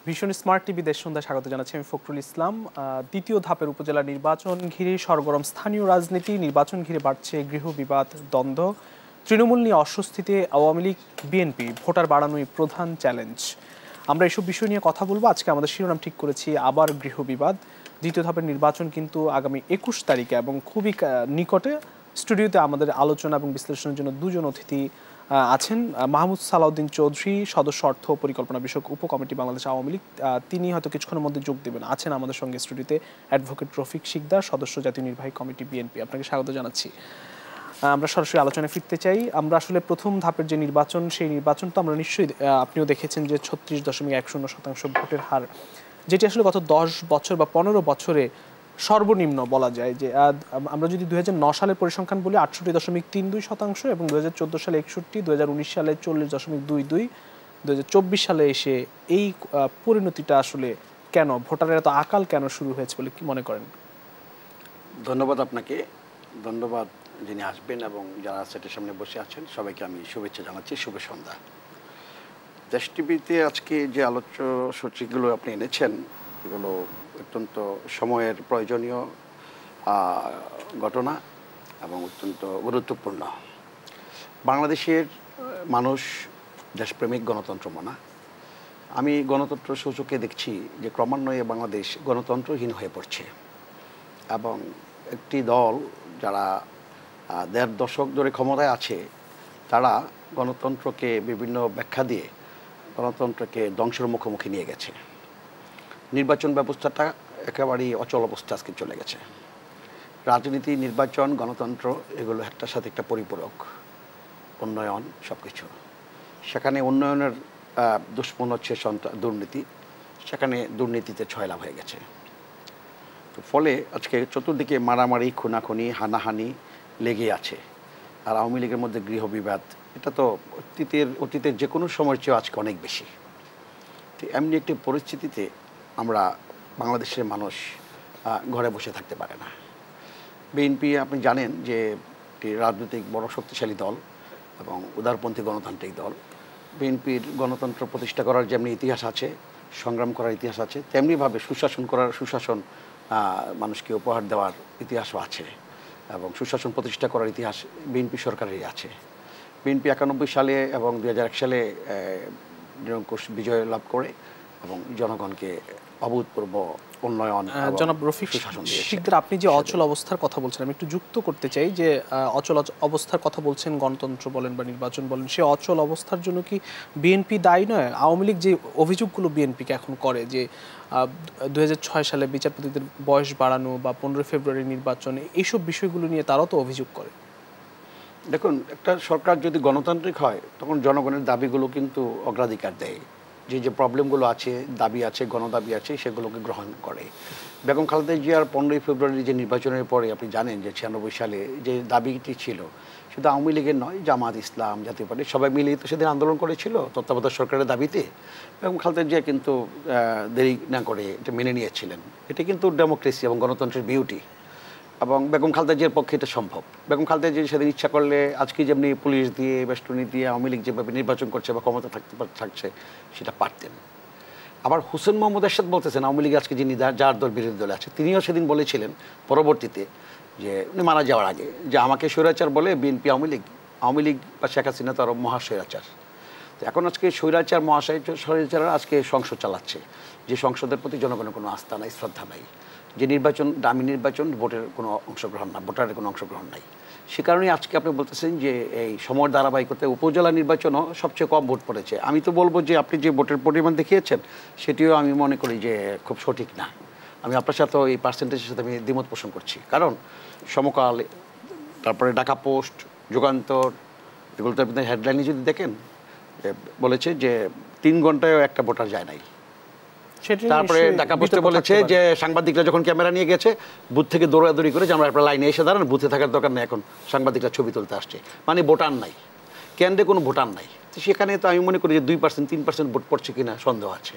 ভীষণ smart TV দেশ সন্ধ্যায় স্বাগত জানাচ্ছি আমি ফখরুল ইসলাম। দ্বিতীয় ধাপের উপজেলা নির্বাচন ঘিরে সরগরম স্থানীয় রাজনীতি, নির্বাচন ঘিরে বাড়ছে গৃহ বিবাদ, দ্বন্দ্ব, তৃণমূল নিয়ে অস্বস্তিতে আওয়ামী লীগ বিএনপি, ভোটার বাড়ানোই প্রধান চ্যালেঞ্জ। আমরা এসব বিষয় নিয়ে কথা বলবো। আজকে আমাদের শিরোনাম ঠিক করেছি আবার গৃহ বিবাদ। দ্বিতীয় ধাপের নির্বাচন কিন্তু আগামী 21 তারিখে এবং খুবই নিকটে। স্টুডিওতে আমাদের আলোচনা এবং বিশ্লেষণের জন্য দুজন অতিথি আছেন। মাহমুদ সালাউদ্দিন চৌধুরী, সদস্য অর্থ পরিকল্পনা বিষয়ক উপকমিটি বাংলাদেশ আওয়ামী লীগ, তিনি হয়তো কিছুক্ষণের মধ্যে যোগ দেবেন। আছেন আমাদের সঙ্গে স্টুডিওতে অ্যাডভোকেট রফিক শিকদার, সদস্য জাতীয় নির্বাহী কমিটি বিএনপি। আপনাকে স্বাগত জানাচ্ছি। আমরা সরাসরি আলোচনায় ফিরতে চাই। আমরা আসলে প্রথম ধাপের যে নির্বাচন, সেই নির্বাচন তো আমরা নিশ্চয়ই আপনিও দেখেছেন যে 36.10% ভোটের হার, যেটি আসলে গত 10 বছর বা 15 বছরে সর্বনিম্ন বলা যায়। যে আমরা যদি 2009 সালের পরিসংখ্যান বলি 68.32% এবং 2014 সালে 61, 2019 সালে 40.22, 2024 সালে এসে এই পরিণতিটা আসলে কেন, ভোটারের এত আকাল কেন শুরু হয়েছে বলে কি মনে করেন? ধন্যবাদ আপনাকে, ধন্যবাদ যিনি আসবেন এবং যারা সেটের সামনে বসে আছেন সবাইকে আমি শুভেচ্ছা জানাচ্ছি। শুভ সন্ধ্যা। দেশ টিভিতে আজকে যে আলোচ্য সূচিগুলো আপনি এনেছেন এগুলো অত্যন্ত সময়ের প্রয়োজনীয় ঘটনা এবং অত্যন্ত গুরুত্বপূর্ণ। বাংলাদেশের মানুষ দেশপ্রেমিক, গণতন্ত্রমনা। আমি গণতন্ত্র সূচকে দেখছি যে ক্রমান্বয়ে বাংলাদেশ গণতন্ত্রহীন হয়ে পড়ছে এবং একটি দল যারা 1.5 দশক ধরে ক্ষমতায় আছে তারা গণতন্ত্রকে বিভিন্ন ব্যাখ্যা দিয়ে গণতন্ত্রকে ধ্বংসের মুখোমুখি নিয়ে গেছে। নির্বাচন ব্যবস্থাটা একেবারেই অচল অবস্থা আজকে চলে গেছে। রাজনীতি, নির্বাচন, গণতন্ত্র এগুলো একটার সাথে একটা পরিপূরক। উন্নয়ন সব কিছু, সেখানে উন্নয়নের দুশ্মন হচ্ছে দুর্নীতি, সেখানে দুর্নীতিতে ছয়লাভ হয়ে গেছে। তো ফলে আজকে চতুর্দিকে মারামারি, খুনাখুনি, হানাহানি লেগে আছে। আর আওয়ামী লীগের মধ্যে গৃহ বিবাদ, এটা তো অতীতের যে কোনো সময়ের চেয়ে আজকে অনেক বেশি। তো এমনি একটি পরিস্থিতিতে আমরা বাংলাদেশের মানুষ ঘরে বসে থাকতে পারে না। বিএনপি আপনি জানেন যে একটি রাজনৈতিক বড় শক্তিশালী দল এবং উদারপন্থী গণতান্ত্রিক দল। বিএনপির গণতন্ত্র প্রতিষ্ঠা করার যেমনি ইতিহাস আছে, সংগ্রাম করার ইতিহাস আছে, তেমনিভাবে সুশাসন মানুষকে উপহার দেওয়ার ইতিহাসও আছে এবং সুশাসন প্রতিষ্ঠা করার ইতিহাস বিএনপি সরকারেরই আছে। বিএনপি 91 সালে এবং 2001 সালে নিরঙ্কুশ বিজয় লাভ করে এবং জনগণকে অভূতপূর্ব উন্নয়ন। জনাব রফিক শিকদার, আপনি যে অচল অবস্থার কথা বলছেন, আমি একটু যুক্ত করতে চাই যে অচল অবস্থার কথা বলছেন, গণতন্ত্র বলেন বা নির্বাচন বলেন, সে অচল অবস্থার জন্য কি বিএনপি দায়ী নয়? আওয়ামী লীগ যে অভিযোগগুলো বিএনপিকে এখন করে যে 2006 সালে বিচারপতিদের বয়স বাড়ানো বা 15 ফেব্রুয়ারি নির্বাচনে, এইসব বিষয়গুলো নিয়ে তারাও তো অভিযোগ করে। দেখুন, একটা সরকার যদি গণতান্ত্রিক হয় তখন জনগণের দাবিগুলো কিন্তু অগ্রাধিকার দেয়। যে প্রবলেমগুলো আছে, দাবি আছে, গণদাবি আছে, সেগুলোকে গ্রহণ করে। বেগম খালেদা জিয়ার 15 ফেব্রুয়ারি যে নির্বাচনের পরে আপনি জানেন যে 96 সালে যে দাবিটি ছিল, শুধু আওয়ামী লীগের নয়, জামাত ইসলাম, জাতীয় পার্টি সবাই মিলিয়ে তো সেদিন আন্দোলন করেছিল তত্ত্বাবধায়ক সরকারের দাবিতে। বেগম খালেদা জিয়া কিন্তু দেরি না করে এটা মেনে নিয়েছিলেন। এটা কিন্তু ডেমোক্রেসি এবং গণতন্ত্রের বিউটি এবং বেগম খালেদা জিয়ার পক্ষে এটা সম্ভব। বেগম খালেদা জিয়া সেদিন ইচ্ছা করলে আজকে যেমনি পুলিশ দিয়ে, বেষ্টনী দিয়ে আওয়ামী লীগ যেভাবে নির্বাচন করছে বা ক্ষমতা থাকছে সেটা পারতেন। আবার হোসেন মোহাম্মদ এরশাদ বলতেছেন, আওয়ামী লীগ আজকে যিনি যার দল বিরোধী দলে আছে, তিনিও সেদিন বলেছিলেন পরবর্তীতে যে উনি মারা যাওয়ার আগে যে আমাকে স্বৈরাচার বলে বিএনপি, আওয়ামী লীগ বা শেখ হাসিনা তো আরও মহাস্বৈরাচার। তো এখন আজকে স্বৈরাচার স্বৈরাচাররা আজকে সংসদ চালাচ্ছে, যে সংসদের প্রতি জনগণের কোনো আস্থা নাই, শ্রদ্ধা নাই। যে নির্বাচন দামি নির্বাচন, ভোটের কোনো অংশগ্রহণ না, ভোটারের কোনো অংশগ্রহণ নাই। সে কারণেই আজকে আপনি বলতেছেন যে এই সময়ের ধারাবাহিকতা উপজেলা নির্বাচনও সবচেয়ে কম ভোট পড়েছে। আমি তো বলবো যে আপনি যে ভোটের পরিমাণ দেখিয়েছেন সেটিও আমি মনে করি যে খুব সঠিক না। আমি আপনার সাথে এই পার্সেন্টেজের সাথে আমি দ্বিমত পোষণ করছি। কারণ সমকাল, তারপরে ঢাকা পোস্ট, যুগান্তর, এগুলো তো আপনি হেডলাইনে যদি দেখেন বলেছে যে 3 ঘন্টায়ও একটা ভোটার যায় নাই। তারপরে ঢাকা পোস্টে বলেছে যে সাংবাদিকরা যখন ক্যামেরা নিয়ে গেছে বুথ থেকে দৌড়াদৌড়ি করে যে আমরা আপনার লাইনে এসে দাঁড়ান, বুথে থাকার দরকার নেই, এখন সাংবাদিকরা ছবি তুলতে আসছে। মানে ভোটার নাই, কেন্দ্রে কোনো ভোটার নাই। তো সেখানে তো আমি মনে করি যে 2%, 3% ভোট পড়ছে কিনা সন্দেহ আছে।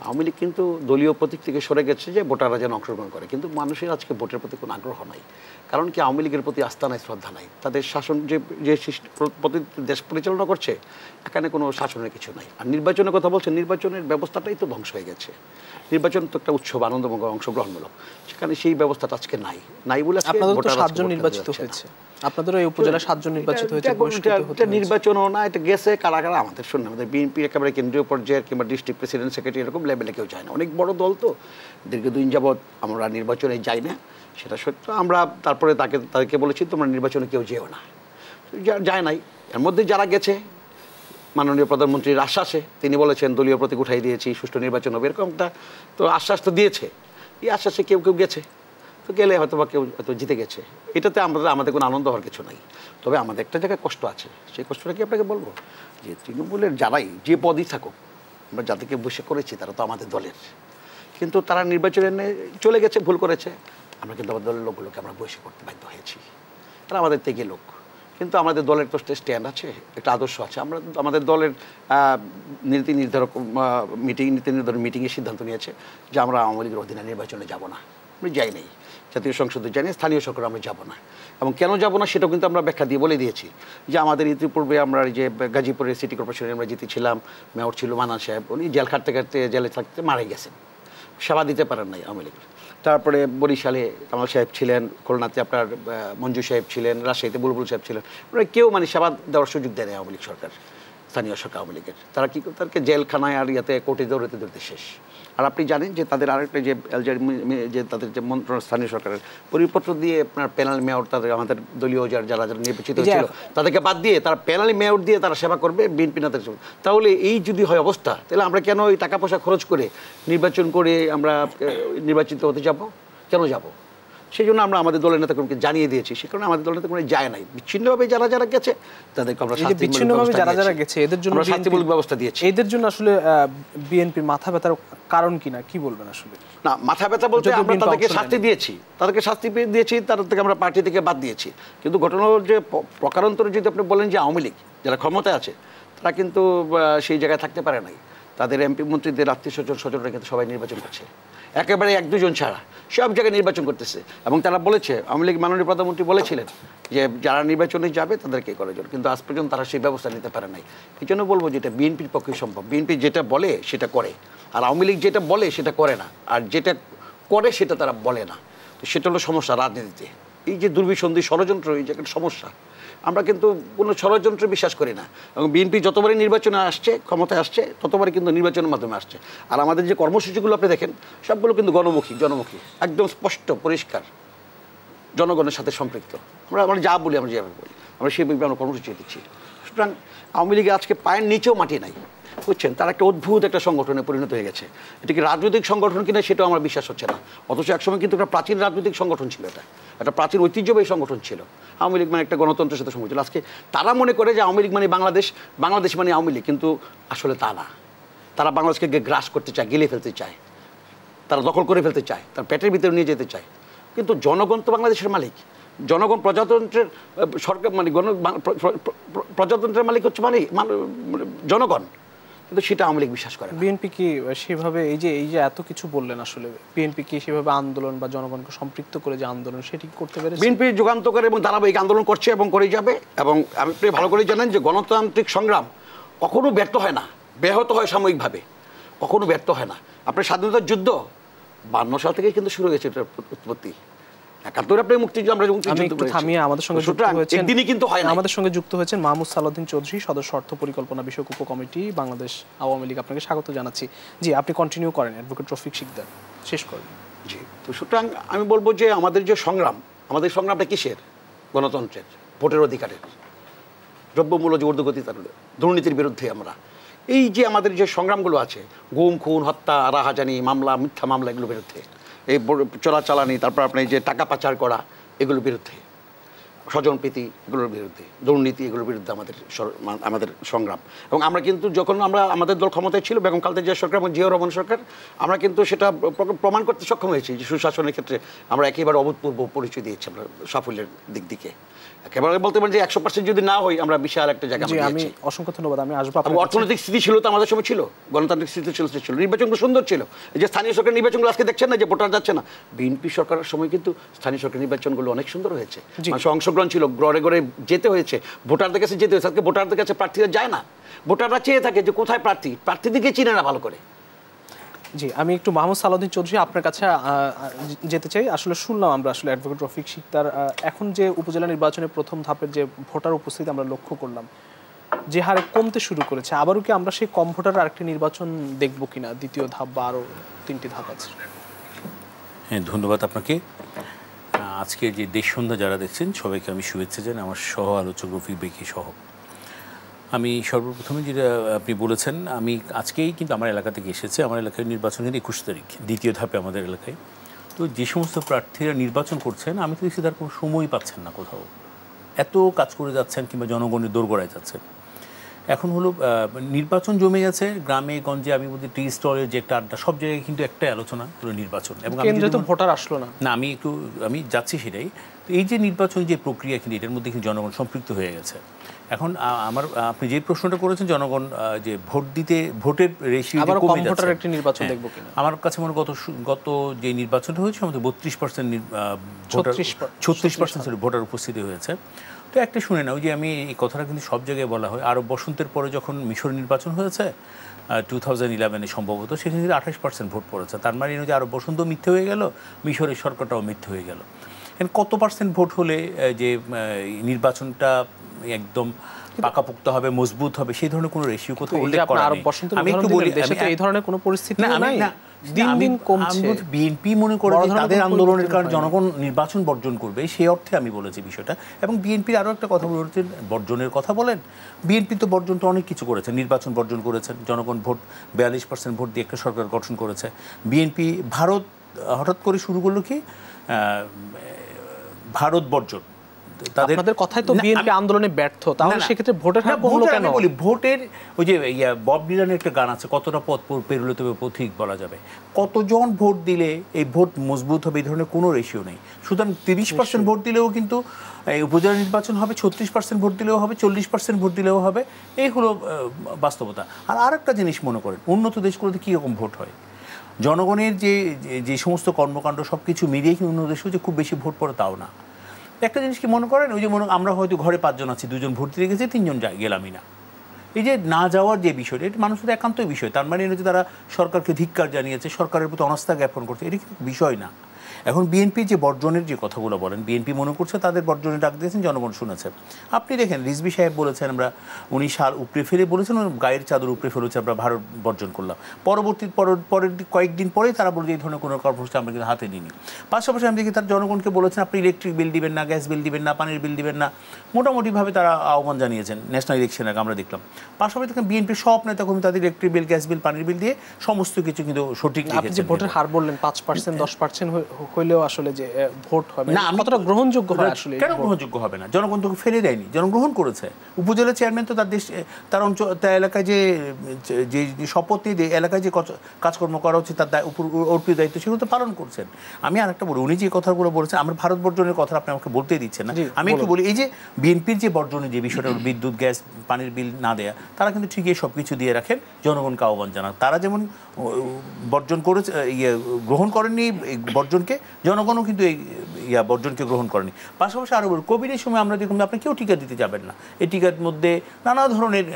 আওয়ামী লীগ কিন্তু দলীয় প্রতীক থেকে সরে গেছে যে ভোটাররা যেন অংশগ্রহণ করে, কিন্তু মানুষের আজকে ভোটের প্রতি কোনো আগ্রহ নাই। কারণ কি, আওয়ামী লীগের প্রতি আস্থা নাই, শ্রদ্ধা নাই। তাদের শাসন যে দেশ পরিচালনা করছে, এখানে কোনো শাসনের কিছু নাই। আর নির্বাচনের কথা বলছেন, নির্বাচনের ব্যবস্থাটাই তো ধ্বংস হয়ে গেছে। নির্বাচন তো একটা উৎসব, আনন্দময়, অংশগ্রহণমূলক, সেখানে সেই ব্যবস্থাটা আজকে নাই বলে আপনাদের তো 7 জন নির্বাচিত হয়েছে, আপনাদের এই উপজেলা 7 জন নির্বাচিত হয়েছে। এটা নির্বাচনও না, এটা গেছে কারা কারা আমাদের শুনে, আমাদের বিএনপি একেবারে কেন্দ্রীয় পর্যায়ের কিংবা ডিস্ট্রিক্ট প্রেসিডেন্ট সেক্রেটারি এরকম লেভেলে কেউ যায় না। অনেক বড় দল তো, দীর্ঘদিন যাবৎ আমরা নির্বাচনে যাই না, সেটা সত্য। আমরা তারপরে তাদেরকে বলেছি তোমরা নির্বাচনে কেউ যেও না, যায় নাই। এর মধ্যে যারা গেছে, মাননীয় প্রধানমন্ত্রীর আশ্বাসে তিনি বলেছেন দলীয় প্রতীক উঠাই দিয়েছি, সুষ্ঠু নির্বাচন হবে, এরকমটা তো আশ্বাস তো দিয়েছে। এই আশ্বাসে কেউ কেউ গেছে, তো গেলে হয়তো বা কেউ হয়তো জিতে গেছে, এটাতে আমাদের কোনো আনন্দ হওয়ার কিছু নাই। তবে আমাদের একটা জায়গায় কষ্ট আছে, সেই কষ্টটা কি আপনাকে বলবো, যে তৃণমূলের যারাই যে পদই থাকুক, আমরা যাদেরকে বসে করেছি তারা তো আমাদের দলের, কিন্তু তারা নির্বাচনে চলে গেছে, ভুল করেছে। আমরা কিন্তু আমাদের দলের লোকগুলোকে আমরা বসে করতে বাধ্য হয়েছি, তারা আমাদের থেকে লোক, কিন্তু আমাদের দলের তো স্ট্যান্ড আছে, একটা আদর্শ আছে। আমরা আমাদের দলের নীতি নির্ধারক মিটিংয়ে সিদ্ধান্ত নিয়েছে যে আমরা আওয়ামী লীগের অধীনে নির্বাচনে যাব না, আমরা যাই নাই, জাতীয় সংসদে যাই না, স্থানীয় সরকার আমরা যাব না। এবং কেন যাব না সেটাও কিন্তু আমরা ব্যাখ্যা দিয়ে বলে দিয়েছি, যে আমাদের ইতিপূর্বে আমরা যে গাজীপুরের সিটি কর্পোরেশনে আমরা জিতেছিলাম, মেয়র ছিল মান্নান সাহেব, উনি জেল খাটতে খাটতে জেলে থাকতে মারা গেছেন, সেবা দিতে পারেন নাই আওয়ামী লীগের। তারপরে বরিশালে কামাল সাহেব ছিলেন, খুলনাতে আপনার মঞ্জু সাহেব ছিলেন, রাজশাহীতে বুলবুল সাহেব ছিলেন, ওরা কেউ সেবা দেওয়ার সুযোগ দেয় না আওয়ামী লীগ সরকার, স্থানীয় সরকার আওয়ামী লীগের। তারা কী করে, তাদেরকে জেলখানায় আর ইয়াতে কোর্টে দৌড়তে শেষ। আর আপনি জানেন যে তাদের আরেকটা যে তাদের যে স্থানীয় সরকারের পরিপত্র দিয়ে আপনার প্যানেল মেয়র, তাদের আমাদের দলীয় যারা নির্বাচিত ছিল তাদেরকে বাদ দিয়ে তারা প্যানেল মেয়র দিয়ে তারা সেবা করবে বিএনপি নেতার। তাহলে এই যদি হয় অবস্থা, তাহলে আমরা কেন এই টাকা পয়সা খরচ করে নির্বাচন করে আমরা নির্বাচিত হতে যাব? কেন যাব? সেই জন্য আমরা আমাদের দলের নেতাকর্মীকে জানিয়ে দিয়েছি, সে কারণে আমাদের দলের নেতাকর্মী যায় নাই। বিচ্ছিন্নভাবে যারা যারা গেছে তাদেরকে আমরা শাস্তিমূলক ব্যবস্থা দিয়েছি। এদের জন্য আসলে বিএনপি মাথা ব্যথার কারণ কিনা কি বলবেন? আসলে না, মাথা ব্যথা বলতে আমরা তাদেরকে শাস্তি দিয়েছি, তাদের থেকে আমরা পার্টি থেকে বাদ দিয়েছি। কিন্তু ঘটনার যে প্রকারান্তরে যদি আপনি বলেন যে আওয়ামী লীগ যারা ক্ষমতায় আছে তারা কিন্তু সেই জায়গায় থাকতে পারে নাই। তাদের এমপি মন্ত্রীদের আত্মীয় স্বজনরা কিন্তু সবাই নির্বাচন করছে, একেবারে 1-2 জন ছাড়া সব জায়গায় নির্বাচন করতেছে। এবং তারা বলেছে, আওয়ামী লীগ মাননীয় প্রধানমন্ত্রী বলেছিলেন যে যারা নির্বাচনে যাবে তাদেরকে করার জন্য, কিন্তু আজ পর্যন্ত তারা সেই ব্যবস্থা নিতে পারে নাই। এই জন্য বলবো যে এটা বিএনপির পক্ষে সম্ভব। বিএনপি যেটা বলে সেটা করে, আর আওয়ামী লীগ যেটা বলে সেটা করে না, আর যেটা করে সেটা তারা বলে না। তো সেটা হলো সমস্যা রাজনীতিতে। এই যে দুর্বিসন্ধি, ষড়যন্ত্র, এই যে একটা সমস্যা। আমরা কিন্তু কোনো ষড়যন্ত্র বিশ্বাস করি না। এবং বিএনপি যতবারই নির্বাচনে আসছে, ক্ষমতায় আসছে, ততবারই কিন্তু নির্বাচনের মাধ্যমে আসছে। আর আমাদের যে কর্মসূচিগুলো আপনি দেখেন সবগুলো কিন্তু জনমুখী, একদম স্পষ্ট পরিষ্কার, জনগণের সাথে সম্পৃক্ত। আমরা যা বলি, আমরা যেভাবে বলি, আমরা সেইভাবে আমরা কর্মসূচি দিচ্ছি। সুতরাং আওয়ামী লীগে আজকে পায়ের নিচেও মাটি নাই, বুঝছেন? তারা একটা অদ্ভুত একটা সংগঠনে পরিণত হয়ে গেছে। এটা কি রাজনৈতিক সংগঠন কিনা সেটাও আমার বিশ্বাস হচ্ছে না। অথচ একসময় কিন্তু একটা প্রাচীন রাজনৈতিক সংগঠন ছিল, এটা একটা প্রাচীন ঐতিহ্যবাহী সংগঠন ছিল। আওয়ামী লীগ মানে একটা গণতন্ত্রের সাথে সংগঠন ছিল। আজকে তারা মনে করে যে আওয়ামী লীগ মানে বাংলাদেশ মানে আওয়ামী লীগ, কিন্তু আসলে তা না। তারা বাংলাদেশকে গ্রাস করতে চায়, গিলে ফেলতে চায়, তারা দখল করে ফেলতে চায়, তার পেটের ভিতরে নিয়ে যেতে চায়। কিন্তু জনগণ তো বাংলাদেশের মালিক, জনগণ প্রজাতন্ত্রের সরকার, মানে প্রজাতন্ত্রের মালিক হচ্ছে জনগণ, কিন্তু সেটা আওয়ামী লীগ বিশ্বাস করে। বিএনপি কি সেভাবে এই যে এত কিছু বললেন, আসলে বিএনপি কি সেভাবে আন্দোলন বা জনগণকে সম্পৃক্ত করে যে আন্দোলন সেটি করতে পেরেছে? বিএনপি যুগান্তকারী এবং ধারাবাহিক আন্দোলন করছে এবং করে যাবে। এবং আপনি ভালো করে জানেন যে গণতান্ত্রিক সংগ্রাম কখনো ব্যর্থ হয় না, ব্যাহত হয় সাময়িকভাবে, কখনো ব্যর্থ হয় না। আপনার স্বাধীনতার যুদ্ধ 52 সাল থেকে কিন্তু শুরু হয়েছে এটার উৎপত্তি। 71 আপনি মুক্তিযুদ্ধ, আমরা মুক্তিযুদ্ধ থামিয়ে আমাদের সঙ্গে যুক্ত হয়েছেন, একদিনই কিন্তু হয় না। আমাদের সঙ্গে যুক্ত হয়েছেন মাহমুদ সালাউদ্দিন চৌধুরী, সদস্য অর্থ পরিকল্পনা বিষয়ক উপকমিটি, বাংলাদেশ আওয়ামী লীগ। আপনাকে স্বাগত জানাচ্ছি। জি, আপনি কন্টিনিউ করেন, অ্যাডভোকেট রফিক শিকদার শেষ করেন। জি, তো সুতরাং আমি বলবো যে আমাদের যে সংগ্রাম, আমাদের সংগ্রামটা কিসের? গণতন্ত্রের, ভোটের অধিকারের, দ্রব্যমূল্য যে ঊর্ধ্বগতি, তার দুর্নীতির বিরুদ্ধে আমরা এই যে আমাদের যে সংগ্রামগুলো আছে, গুম খুন হত্যা রাহাজানি মামলা, মিথ্যা মামলা, এগুলোর বিরুদ্ধে, এই চোরাচালানি, তারপর আপনার যে টাকা পাচার করা, এগুলোর বিরুদ্ধে স্বজনপ্রীতি এগুলোর বিরুদ্ধে, দুর্নীতি এগুলোর বিরুদ্ধে আমাদের সংগ্রাম। এবং আমরা কিন্তু যখন আমাদের দল ক্ষমতায় ছিল, বেগম খালেদা জিয়া সরকার এবং জিয়াউর রহমান সরকার, আমরা কিন্তু সেটা প্রমাণ করতে সক্ষম হয়েছি যে সুশাসনের ক্ষেত্রে আমরা একেবারে অভূতপূর্ব পরিচয় দিয়েছি আমরা সাফল্যের দিক দিকে। একেবারে বলতে পারেন যে 100% যদি না হই, আমরা বিশাল একটা জায়গা পেয়েছি। আমি অসংখ্য ধন্যবাদ। আমি আসবো। অর্থনৈতিক স্থিতি ছিল তো আমাদের সময় ছিল, গণতান্ত্রিক স্থিতি ছিল, নির্বাচনগুলো সুন্দর ছিল। এই যে স্থানীয় সরকার নির্বাচনগুলো আজকে দেখছেন না যে ভোটার যাচ্ছে না, বিএনপি সরকারের সময় কিন্তু স্থানীয় সরকার নির্বাচনগুলো অনেক সুন্দর হয়েছে, মানুষের অংশগ্রহণ ছিল, ঘরে ঘরে যেতে হয়েছে, ভোটারদের কাছে যেতে হয়েছে। আজকে ভোটারদের কাছে প্রার্থীরা যায় না, ভোটাররা চেয়ে থাকে যে কোথায় প্রার্থী দিকে চিনে না ভালো করে। জি, আমি একটু মাহমুদ সালাউদ্দিন চৌধুরী আপনার কাছে যেতে চাই। আসলে শুনলাম আমরা আসলে অ্যাডভোকেট রফিক সিকদার, এখন যে উপজেলা নির্বাচনের প্রথম ধাপের যে ভোটার উপস্থিতি আমরা লক্ষ্য করলাম যে হারে কমতে শুরু করেছে, আবারও কি আমরা সেই কম ভোটার আরেকটি নির্বাচন দেখব কিনা, দ্বিতীয় ধাপ বা আরও 3টি ধাপ আছে? হ্যাঁ, ধন্যবাদ আপনাকে। আজকে যে দেশ সন্ধ্যা যারা দেখছেন সবাইকে আমি শুভেচ্ছা জানাই, আমার সহ আলোচক রফিক বেকি সহ। আমি সর্বপ্রথমে যেটা আপনি বলেছেন, আমি আজকেই কিন্তু আমার এলাকা থেকে এসেছে, আমার এলাকায় নির্বাচন কিন্তু 21 তারিখ, দ্বিতীয় ধাপে আমাদের এলাকায়। তো যে সমস্ত প্রার্থীরা নির্বাচন করছেন, আমি তো দেখছি তার কোনো সময়ই পাচ্ছেন না, কোথাও এত কাজ করে যাচ্ছেন কিংবা জনগণের দোরগোড়ায় যাচ্ছেন। এখন হলো নির্বাচন জমে গেছে গ্রামে গঞ্জে, আমি বলতে টি স্টলের যে একটা আড্ডা, সব জায়গায় কিন্তু একটা আলোচনা হলো নির্বাচন। এবং ভোটার আসলো না, আমি যাচ্ছি সেটাই। তো এই যে নির্বাচন যে প্রক্রিয়া, কিন্তু এটার মধ্যে কিন্তু জনগণ সম্পৃক্ত হয়ে গেছে। এখন আপনি যে প্রশ্নটা করেছেন, জনগণ যে ভোট দিতে, ভোটের রেশিও কমে যাচ্ছে, একটি নির্বাচন দেখব কিনা, আমার কাছে মনে গত যে নির্বাচনটা হয়েছে আমাদের 36% ভোটার উপস্থিতি হয়েছে। তো একটা শুনে নাও যে আমি এই কথাটা কিন্তু সব জায়গায় বলা হয়, আরব বসন্তের পরে যখন মিশর নির্বাচন হয়েছে 2011 সম্ভবত, সেখানে কিন্তু 28% ভোট পড়েছে। তার মানে যে আরব বসন্ত মিথ্যে হয়ে গেল, মিশরের সরকারটাও মিথ্যে হয়ে গেল। কত পার্সেন্ট ভোট হলে যে নির্বাচনটা একদম পাকাপোক্ত হবে, মজবুত হবে, সেই ধরনের কোনো রেশিও কোথাও উল্লেখ করা নেই। আমি একটু বলি, এই ধরনের কোনো পরিস্থিতি নাই, বিএনপি মনে করে তাদের আন্দোলনের কারণে জনগণ নির্বাচন বর্জন করবে, সেই অর্থে আমি বলেছি বিষয়টা। এবং বিএনপির আরও একটা কথা বলেছেন, বর্জনের কথা বলেন, বিএনপি তো বর্জন তো অনেক কিছু করেছে, নির্বাচন বর্জন করেছেন, জনগণ ভোট 42% ভোট দিয়ে একটা সরকার গঠন করেছে। বিএনপি হঠাৎ করে শুরু করলো কি ভারত বর্জন, তাদের কথাই তো বিএনপি আন্দোলনে ব্যর্থ, তাহলে সেক্ষেত্রে ভোটের হার কমলো কেন? বলি ভোটের ওই যে বব ডিলানের একটা গান আছে, কতটা পথ পেরোলে তবে পথিক বলা যাবে, কতজন ভোট দিলে এই ভোট মজবুত হবে, এই ধরনের কোনো রেশিও নেই। সুতরাং 30% ভোট দিলেও কিন্তু এই উপজেলা নির্বাচন হবে, 36% ভোট দিলেও হবে, 40% ভোট দিলেও হবে, এই হলো বাস্তবতা। আর একটা জিনিস মনে করেন, উন্নত দেশগুলোতে কীরকম ভোট হয়, জনগণের যে সমস্ত কর্মকাণ্ড সব কিছু মিলিয়ে কি উন্নত দেশে যে খুব বেশি ভোট পড়ে তাও না। একটা জিনিস কি মনে করেন, ওই যে আমরা হয়তো ঘরে 5 জন আছি, 2 জন ভোট দিতে গেছে, 3 জন গেলামই না, এই যে না যাওয়ার যে বিষয়টা, এটা মানুষের একান্তই বিষয়। তার মানে যে তারা সরকারকে ধিক্কার জানিয়েছে, সরকারের প্রতি অনাস্থা জ্ঞাপন করছে, এটা কিন্তু বিষয় না। এখন বিএনপি যে বর্জনের যে কথাগুলো বলেন, বিএনপি মনে করছে তাদের বর্জনে ডাক দিয়েছেন, জনগণ শুনেছে। আপনি দেখেন রিজভী সাহেব বলেছেন আমরা 19 সাল উপরে ফেলে বলেছেন, গায়ের চাদর উপরে ফেলেছে, আমরা ভারত বর্জন করলাম। পরের কয়েকদিন পরেই তারা বলছে এই ধরনের কোনো কর্মসূচি আমরা কিন্তু হাতে নিইনি। পাশাপাশি আমি দেখি তার জনগণকে বলেছেন আপনি ইলেকট্রিক বিল দিবেন না, গ্যাস বিল দিবেন না, পানির বিল দিবেন না, মোটামুটিভাবে তারা আহ্বান জানিয়েছেন ন্যাশনাল ইলেকশন আগে আমরা দেখলাম। পাশাপাশি দেখেন বিএনপির সব নেতা কর্মী তাদের ইলেকট্রিক বিল, গ্যাস বিল, পানির বিল দিয়ে সমস্ত কিছু কিন্তু সঠিক লিখেছেন। আপনি যে ভোটের হার বললেন 5%, 10% হইলেও আসলে যে ভোট হবে না, কতটা গ্রহণযোগ্য হয় আসলে? কেন গ্রহণযোগ্য হবে না? জনগণ তো ফেলে দেয়নি, জনগণ গ্রহণ করেছে। উপজেলা চেয়ারম্যান তো তার অঞ্চল, তার এলাকায় যে শপথ নিয়ে যে এলাকায় যে কাজকর্ম করা হচ্ছে তার উপর অর্পিত দায়িত্ব সেগুলো তো পালন করছেন। আমি আরেকটা বলি, উনি যে কথাগুলো বলেছেন, আমরা ভারত বর্জনের কথা আপনি আমাকে বলতেই দিচ্ছেন না। আমি একটু বলি, এই যে বিএনপির যে বর্জনের যে বিষয়টা, বিদ্যুৎ, গ্যাস, পানির বিল না দেয়া, তারা কিন্তু ঠিকই সব কিছু দিয়ে রাখেন, জনগণকে আহ্বান জানান। তারা যেমন বর্জন করেছে, গ্রহণ করেননি বর্জনকে, জনগণও কিন্তু এই বর্জনকে গ্রহণ করেনি। পাশাপাশি আরও বলি, কোভিডের সময় আমরা দেখুন আপনি কেউ টিকা দিতে যাবেন না, এই টিকার মধ্যে নানা ধরনের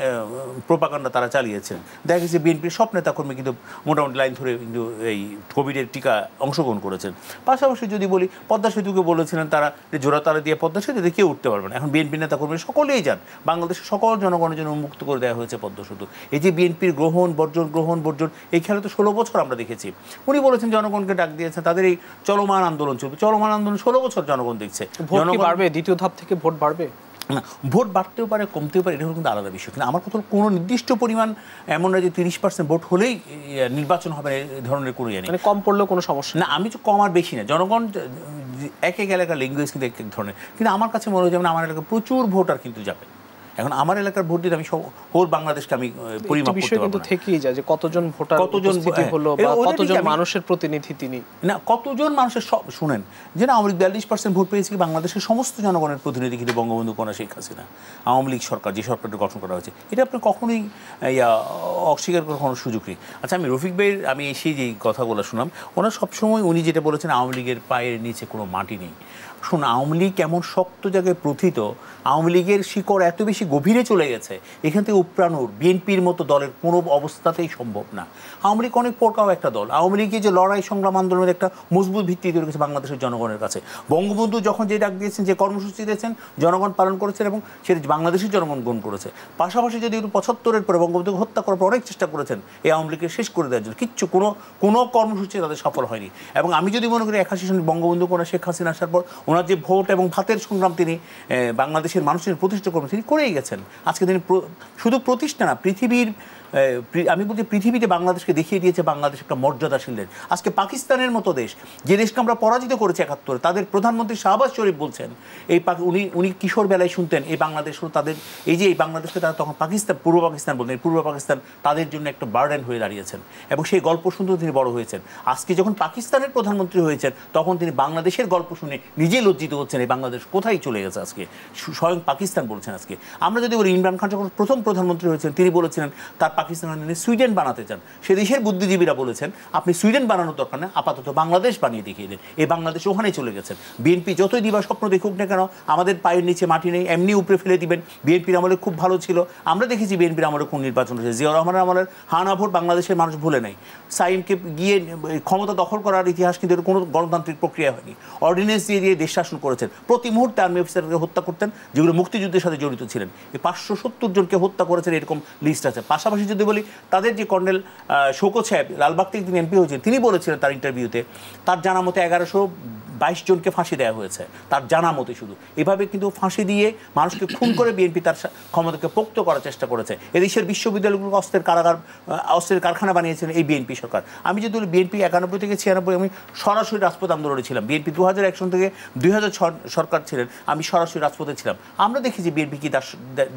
প্রোপাগান্ডা তারা চালিয়েছেন। দেখা গেছে বিএনপির সব নেতাকর্মী কিন্তু মোটামুটি লাইন ধরে কিন্তু এই কোভিডের টিকা অংশগ্রহণ করেছেন। পাশাপাশি যদি বলি, পদ্মা সেতুকে বলেছিলেন তারা যে জোড়া তারা দিয়ে পদ্মা সেতুতে কেউ উঠতে পারবে না। এখন বিএনপি নেতাকর্মী সকলেই যান, বাংলাদেশের সকল জনগণের জন্য উন্মুক্ত করে দেওয়া হয়েছে পদ্মা সেতু। এই যে বিএনপির গ্রহণ বর্জন, এই খেলা তো 16 বছর আমরা দেখেছি। উনি বলেছেন জনগণকে ডাক দিয়েছেন, তাদের এই চলমান আন্দোলন চলবে, চলমান আন্দোলন 16 বছর জনগণ দেখছে। ভোট কি বাড়বে? দ্বিতীয় ধাপ থেকে ভোট বাড়বে না, ভোট বাড়তেও পারে, কমতেও পারে, এটা হলো কিন্তু আলাদা বিষয়। কিন্তু আমার কথা কোনো নির্দিষ্ট পরিমাণ এমন না যে 30% ভোট হলেই নির্বাচন হবে, এই ধরনের কোনো ইয়ে নেই। কম পড়লেও কোনো সমস্যা না। আমি তো কম আর বেশি না, জনগণ এক এক এলাকার ল্যাঙ্গুয়েজ কিন্তু এক এক ধরনের, কিন্তু আমার কাছে মনে হয় যেমন আমার এলাকায় প্রচুর ভোটার কিন্তু যাবে। এখন আমার এলাকার ভোট দিতে আমি হোল বাংলাদেশকে আমি পরিমাপ করতে পারবো কিন্তু থেকেই যায় যে কতজন ভোটার উপস্থিতি হলো বা কতজন মানুষের প্রতিনিধি তিনি, না কতজন মানুষের শুনেন যে না আওয়ামী লীগ 42% ভোট পেয়েছে বাংলাদেশের সমস্ত জনগণের প্রতিনিধি কিন্তু বঙ্গবন্ধু কন্যা শেখ হাসিনা, আওয়ামী লীগ সরকার যে সরকারটা গঠন করা হয়েছে, এটা আপনার কখনোই অস্বীকার করার কোনো সুযোগ নেই। আচ্ছা আমি রফিক ভাইয়ের আমি এসে যেই কথাগুলো শুনলাম, ওনার সবসময় উনি যেটা বলেছেন আওয়ামী লীগের পায়ের নিচে কোনো মাটি নেই। শুনুন আওয়ামী লীগ এমন শক্ত জায়গায় প্রথিত, আওয়ামী লীগের শিকড় এত বেশি গভীরে চলে গেছে, এখান থেকে উপড়ানোর বিএনপির মতো দলের কোনো অবস্থাতেই সম্ভব না। আওয়ামী লীগ অনেক পোরকাও একটা দল, আওয়ামী লীগের যে লড়াই সংগ্রাম আন্দোলনের একটা মজবুত ভিত্তি তৈরি করেছে বাংলাদেশের জনগণের কাছে। বঙ্গবন্ধু যখন যে ডাক দিয়েছেন, যে কর্মসূচি দিয়েছেন, জনগণ পালন করেছেন এবং সেটা বাংলাদেশের জনগণ গ্রহণ করেছে। পাশাপাশি যদি 75-এর পরে বঙ্গবন্ধুকে হত্যা করার পর অনেক চেষ্টা করেছেন এই আওয়ামী লীগকে শেষ করে দেওয়ার জন্য, কিচ্ছু কোনো কর্মসূচি তাদের সফল হয়নি। এবং আমি যদি মনে করি 81 সনে বঙ্গবন্ধু কোনো শেখ হাসিনা আসার পর ওনার যে ভোট এবং ভাতের সংগ্রাম তিনি বাংলাদেশের মানুষের প্রতিষ্ঠা করবেন, তিনি করেই গেছেন। আজকে তিনি শুধু প্রতিষ্ঠা না, আমি বলছি পৃথিবীতে বাংলাদেশকে দেখিয়ে দিয়েছে বাংলাদেশ একটা মর্যাদাশীল দেশ। আজকে পাকিস্তানের মতো দেশ, যে দেশকে আমরা পরাজিত করেছি 71, তাদের প্রধানমন্ত্রী শাহবাজ শরীফ বলছেন উনি কিশোর বেলায় শুনতেন এই বাংলাদেশ তাদের এই বাংলাদেশকে তারা তখন পূর্ব পাকিস্তান বলতেন, পূর্ব পাকিস্তান তাদের জন্য একটা বার্ডেন হয়ে দাঁড়িয়েছেন এবং সেই গল্প শুনতেও তিনি বড় হয়েছেন। আজকে যখন পাকিস্তানের প্রধানমন্ত্রী হয়েছেন তখন তিনি বাংলাদেশের গল্প শুনে নিজেই লজ্জিত হচ্ছেন, এই বাংলাদেশ কোথায় চলে গেছে আজকে, স্বয়ং পাকিস্তান বলছেন। আজকে আমরা যদি বলি ইমরান খান যখন প্রথম প্রধানমন্ত্রী হয়েছেন তিনি বলেছিলেন তার পাকিস্তান সুইডেন বানাতে চান, সে দেশের বুদ্ধিজীবীরা বলেছেন আপনি সুইডেন বানানোর দরকার না, আপাতত বাংলাদেশ বানিয়ে দেখিয়ে দেন। এই বাংলাদেশ ওখানেই চলে গেছেন। বিএনপি যতই দিবা স্বপ্ন দেখুক না কেন, আমাদের পায়ের নিচে মাটি নেই, এমনি উপরে ফেলে দিবেন। বিএনপির আমলে খুব ভালো ছিল, আমরা দেখেছি বিএনপির আমলে কোন নির্বাচন হয়েছে, জিয়াউর রহমানের আমলের হানা ভোট বাংলাদেশের মানুষ ভুলে নাই। সাইমকে গিয়ে ক্ষমতা দখল করার ইতিহাস কিন্তু কোনো গণতান্ত্রিক প্রক্রিয়া হয়নি, অর্ডিন্যান্স দিয়ে দেশ শাসন করেছেন। প্রতি মুহূর্তে আর্মি অফিসারকে হত্যা করতেন যেগুলো মুক্তিযুদ্ধের সাথে জড়িত ছিলেন। এই 570 জনকে হত্যা করেছেন, এরকম লিস্ট আছে। পাশাপাশি যদি বলি তাদের যে কর্নেল শওকত সাহেব লালবাগ থেকে তিনি এমপি হয়েছেন, তিনি বলেছিলেন তার ইন্টারভিউতে তার জানা মতে 1122 জনকে ফাঁসি দেওয়া হয়েছে, তার জানা মতে। শুধু এভাবে কিন্তু ফাঁসি দিয়ে মানুষকে খুন করে বিএনপি তার ক্ষমতাকে পোক্ত করার চেষ্টা করেছে। এদেশের বিশ্ববিদ্যালয়গুলোকে অস্ত্রের কারখানা বানিয়েছেন এই বিএনপি সরকার। আমি যদি বলি বিএনপি 91 থেকে 96 আমি সরাসরি রাজপথ আন্দোলনে ছিলাম। বিএনপি 2001 সন থেকে 2006 সরকার ছিলেন, আমি সরাসরি রাজপথে ছিলাম। আমরা দেখেছি বিএনপি কি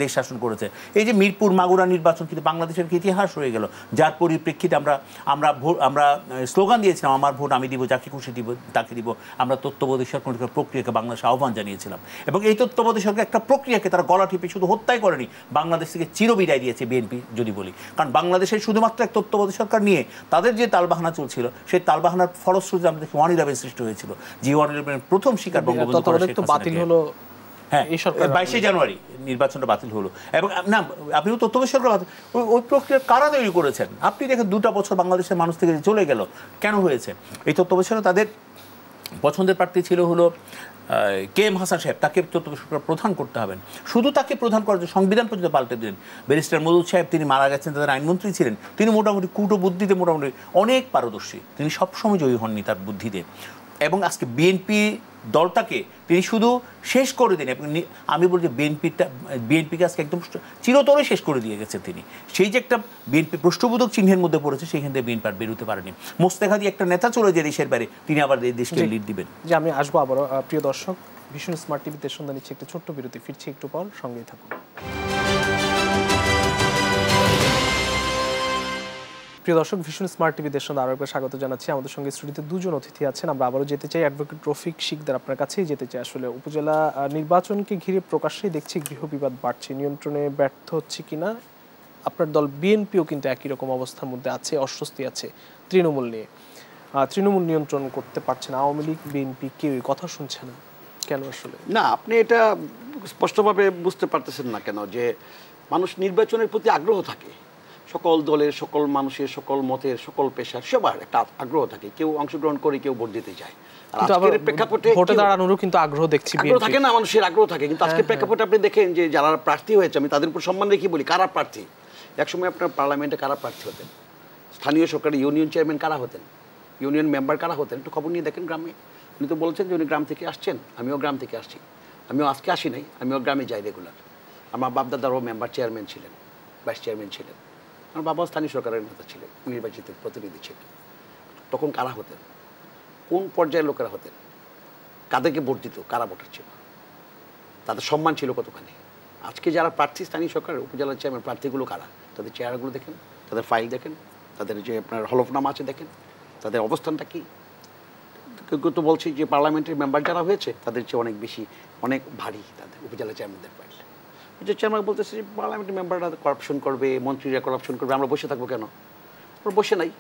দেশ শাসন করেছে। এই যে মিরপুর মাগুরা নির্বাচন কিন্তু বাংলাদেশের কি ইতিহাস হয়ে গেল, যার পরিপ্রেক্ষিতে আমরা স্লোগান দিয়েছিলাম আমার ভোট আমি দিব, যাকে খুশি দিব তাকে দিব। আমরা তত্ত্বাবধায়ক সরকার প্রক্রিয়াকে বাংলাদেশে আহ্বান জানিয়েছিলাম এবং এই তত্ত্বাবধায়ক সরকার একটা প্রক্রিয়াকে তারা গলা টিপে শুধু হত্যাই করেনি, বাংলাদেশ থেকে চিরবিদায় দিয়েছে বিএনপি যদি বলি। কারণ বাংলাদেশের শুধুমাত্র এক তত্ত্বাবধায়ক সরকার নিয়ে তাদের যে তালবাহানা চলছিল, সেই তালবাহানার ফলশ্রুতিতে আমাদের 111 সৃষ্টি হয়েছিল। যে 111 প্রথম শিকার বঙ্গবন্ধু বাতিল হলো। হ্যাঁ, 22 জানুয়ারি নির্বাচনটা বাতিল হলো। এবং না আপনিও তত্ত্বাবধায়ক সরকার ওই প্রক্রিয়ার কারা তৈরি করেছেন? আপনি দেখেন 2টা বছর বাংলাদেশের মানুষ থেকে চলে গেল, কেন হয়েছে? এই তত্ত্বাবধায়ক সরকার তাদের পছন্দের প্রার্থী ছিল হলো KM হাসান সাহেব, তাকে তত্ত্বাবধায়ক সরকার প্রধান করতে হবেন। শুধু তাকে প্রধান করার জন্য সংবিধান পর্যন্ত পাল্টে দিলেন। ব্যারিস্টার মদুদ সাহেব তিনি মারা গেছেন, তাদের আইনমন্ত্রী ছিলেন, তিনি মোটামুটি কূট বুদ্ধিতে মোটামুটি অনেক পারদর্শী, তিনি সবসময় জয়ী হননি তার বুদ্ধিতে। এবং আজকে বিএনপি দলটাকে তিনি শুধু শেষ করে দিন এবং আমি বলছি বিএনপিকে আজকে একদম চিরতরে শেষ করে দিয়ে গেছে তিনি। সেই যে একটা বিএনপি প্রশ্নবোধক চিহ্নের মধ্যে পড়েছে, সেইখান থেকে বিএনপি আর বেরোতে পারেনি। মোস্তাফাজি একটা নেতা চলে যায় দেশের বাইরে, তিনি আবার দেশকে লিড দিবেন। যে আমি আসবো আবারও। প্রিয় দর্শক, ভীষণ স্মার্ট টিভিতে সন্ধ্যা নিচ্ছে একটা ছোট্ট বিরতি, ফিরছি একটু পর, সঙ্গেই থাকুন। প্রিয় দর্শক, ভীষণ স্মার্ট টিভি দেশ আরও একবার স্বাগত জানাচ্ছি। আমাদের সঙ্গে স্টুডিওতে 2 জন অতিথি আছেন। আমরা আবারও যেতে চাই অ্যাডভোকেট রফিক শিকদার, আপনার কাছেই যেতে চাই। আসলে উপজেলা নির্বাচনকে ঘিরে প্রকাশ্যেই দেখছি গৃহবিবাদ বাড়ছে, নিয়ন্ত্রণে ব্যর্থ হচ্ছে কিনা। আপনার দল বিএনপিও কিন্তু একই রকম অবস্থার মধ্যে আছে, অস্বস্তি আছে তৃণমূল নিয়ে। তৃণমূল নিয়ন্ত্রণ করতে পারছে না, আওয়ামী লীগ বিএনপি কেউই কথা শুনছে না। কেন আসলে? না, আপনি এটা স্পষ্টভাবে বুঝতে পারতেছেন না কেন যে মানুষ নির্বাচনের প্রতি আগ্রহ থাকে। সকল দলের, সকল মানুষের, সকল মতের, সকল পেশার সবার একটা আগ্রহ থাকে। কেউ অংশগ্রহণ করে, কেউ ভোট দিতে চায়। প্রেক্ষাপটে ভোটে দাঁড়ানোরও কিন্তু আগ্রহ দেখছি, আগ্রহ থাকে না, মানুষের আগ্রহ থাকে। কিন্তু আজকে প্রেক্ষাপটে আপনি দেখেন যে যারা প্রার্থী হয়েছে, আমি তাদের উপর সম্মান রেখে বলি, কারা প্রার্থী। একসময় আপনার পার্লামেন্টে কারা প্রার্থী হতেন, স্থানীয় সরকারের ইউনিয়ন চেয়ারম্যান কারা হতেন, ইউনিয়ন মেম্বার কারা হতেন, একটু খবর নিয়ে দেখেন গ্রামে। উনি তো বলছেন যে উনি গ্রাম থেকে আসছেন, আমিও গ্রাম থেকে আসছি, আমিও আজকে আসি নাই, আমিও গ্রামে যাই রেগুলার। আমার বাপদাদারও মেম্বার চেয়ারম্যান ছিলেন, ভাইস চেয়ারম্যান ছিলেন, আমার বাবাও স্থানীয় সরকারের নেতা ছিলেন, নির্বাচিত প্রতিনিধি ছিলেন। তখন কারা হতেন, কোন পর্যায়ের লোকেরা হতেন, কাদেরকে ভোট দিত, কারা ভোটার ছিল, তাদের সম্মান ছিল কতখানি। আজকে যারা প্রার্থী স্থানীয় সরকারের উপজেলার চেয়ারম্যান প্রার্থীগুলো কারা, তাদের চেহারাগুলো দেখেন, তাদের ফাইল দেখেন, তাদের যে আপনার হলফনামা আছে দেখেন, তাদের অবস্থানটা কী। কেউ তো বলছি যে পার্লামেন্টের মেম্বার যারা হয়েছে তাদের চেয়ে অনেক বেশি, অনেক ভারী তাদের উপজেলা চেয়ারম্যানদের ফাইল। যে চেয়ারম্যান বলতেছে যে পার্লামেন্টের মেম্বাররা করাপশন করবে, মন্ত্রীরা করাপশন করবে, আমরা বসে থাকবো কেন? আমরা বসে নাই।